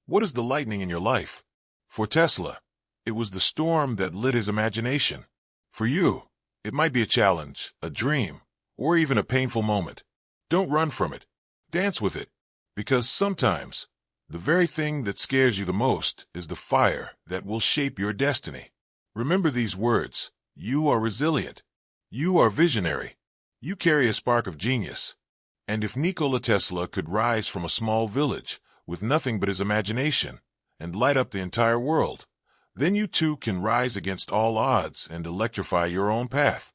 what is the lightning in your life? For Tesla, it was the storm that lit his imagination. For you, it might be a challenge, a dream, or even a painful moment. Don't run from it. Dance with it. Because sometimes, the very thing that scares you the most is the fire that will shape your destiny. Remember these words. You are resilient. You are visionary. You carry a spark of genius. And if Nikola Tesla could rise from a small village with nothing but his imagination and light up the entire world, then you too can rise against all odds and electrify your own path.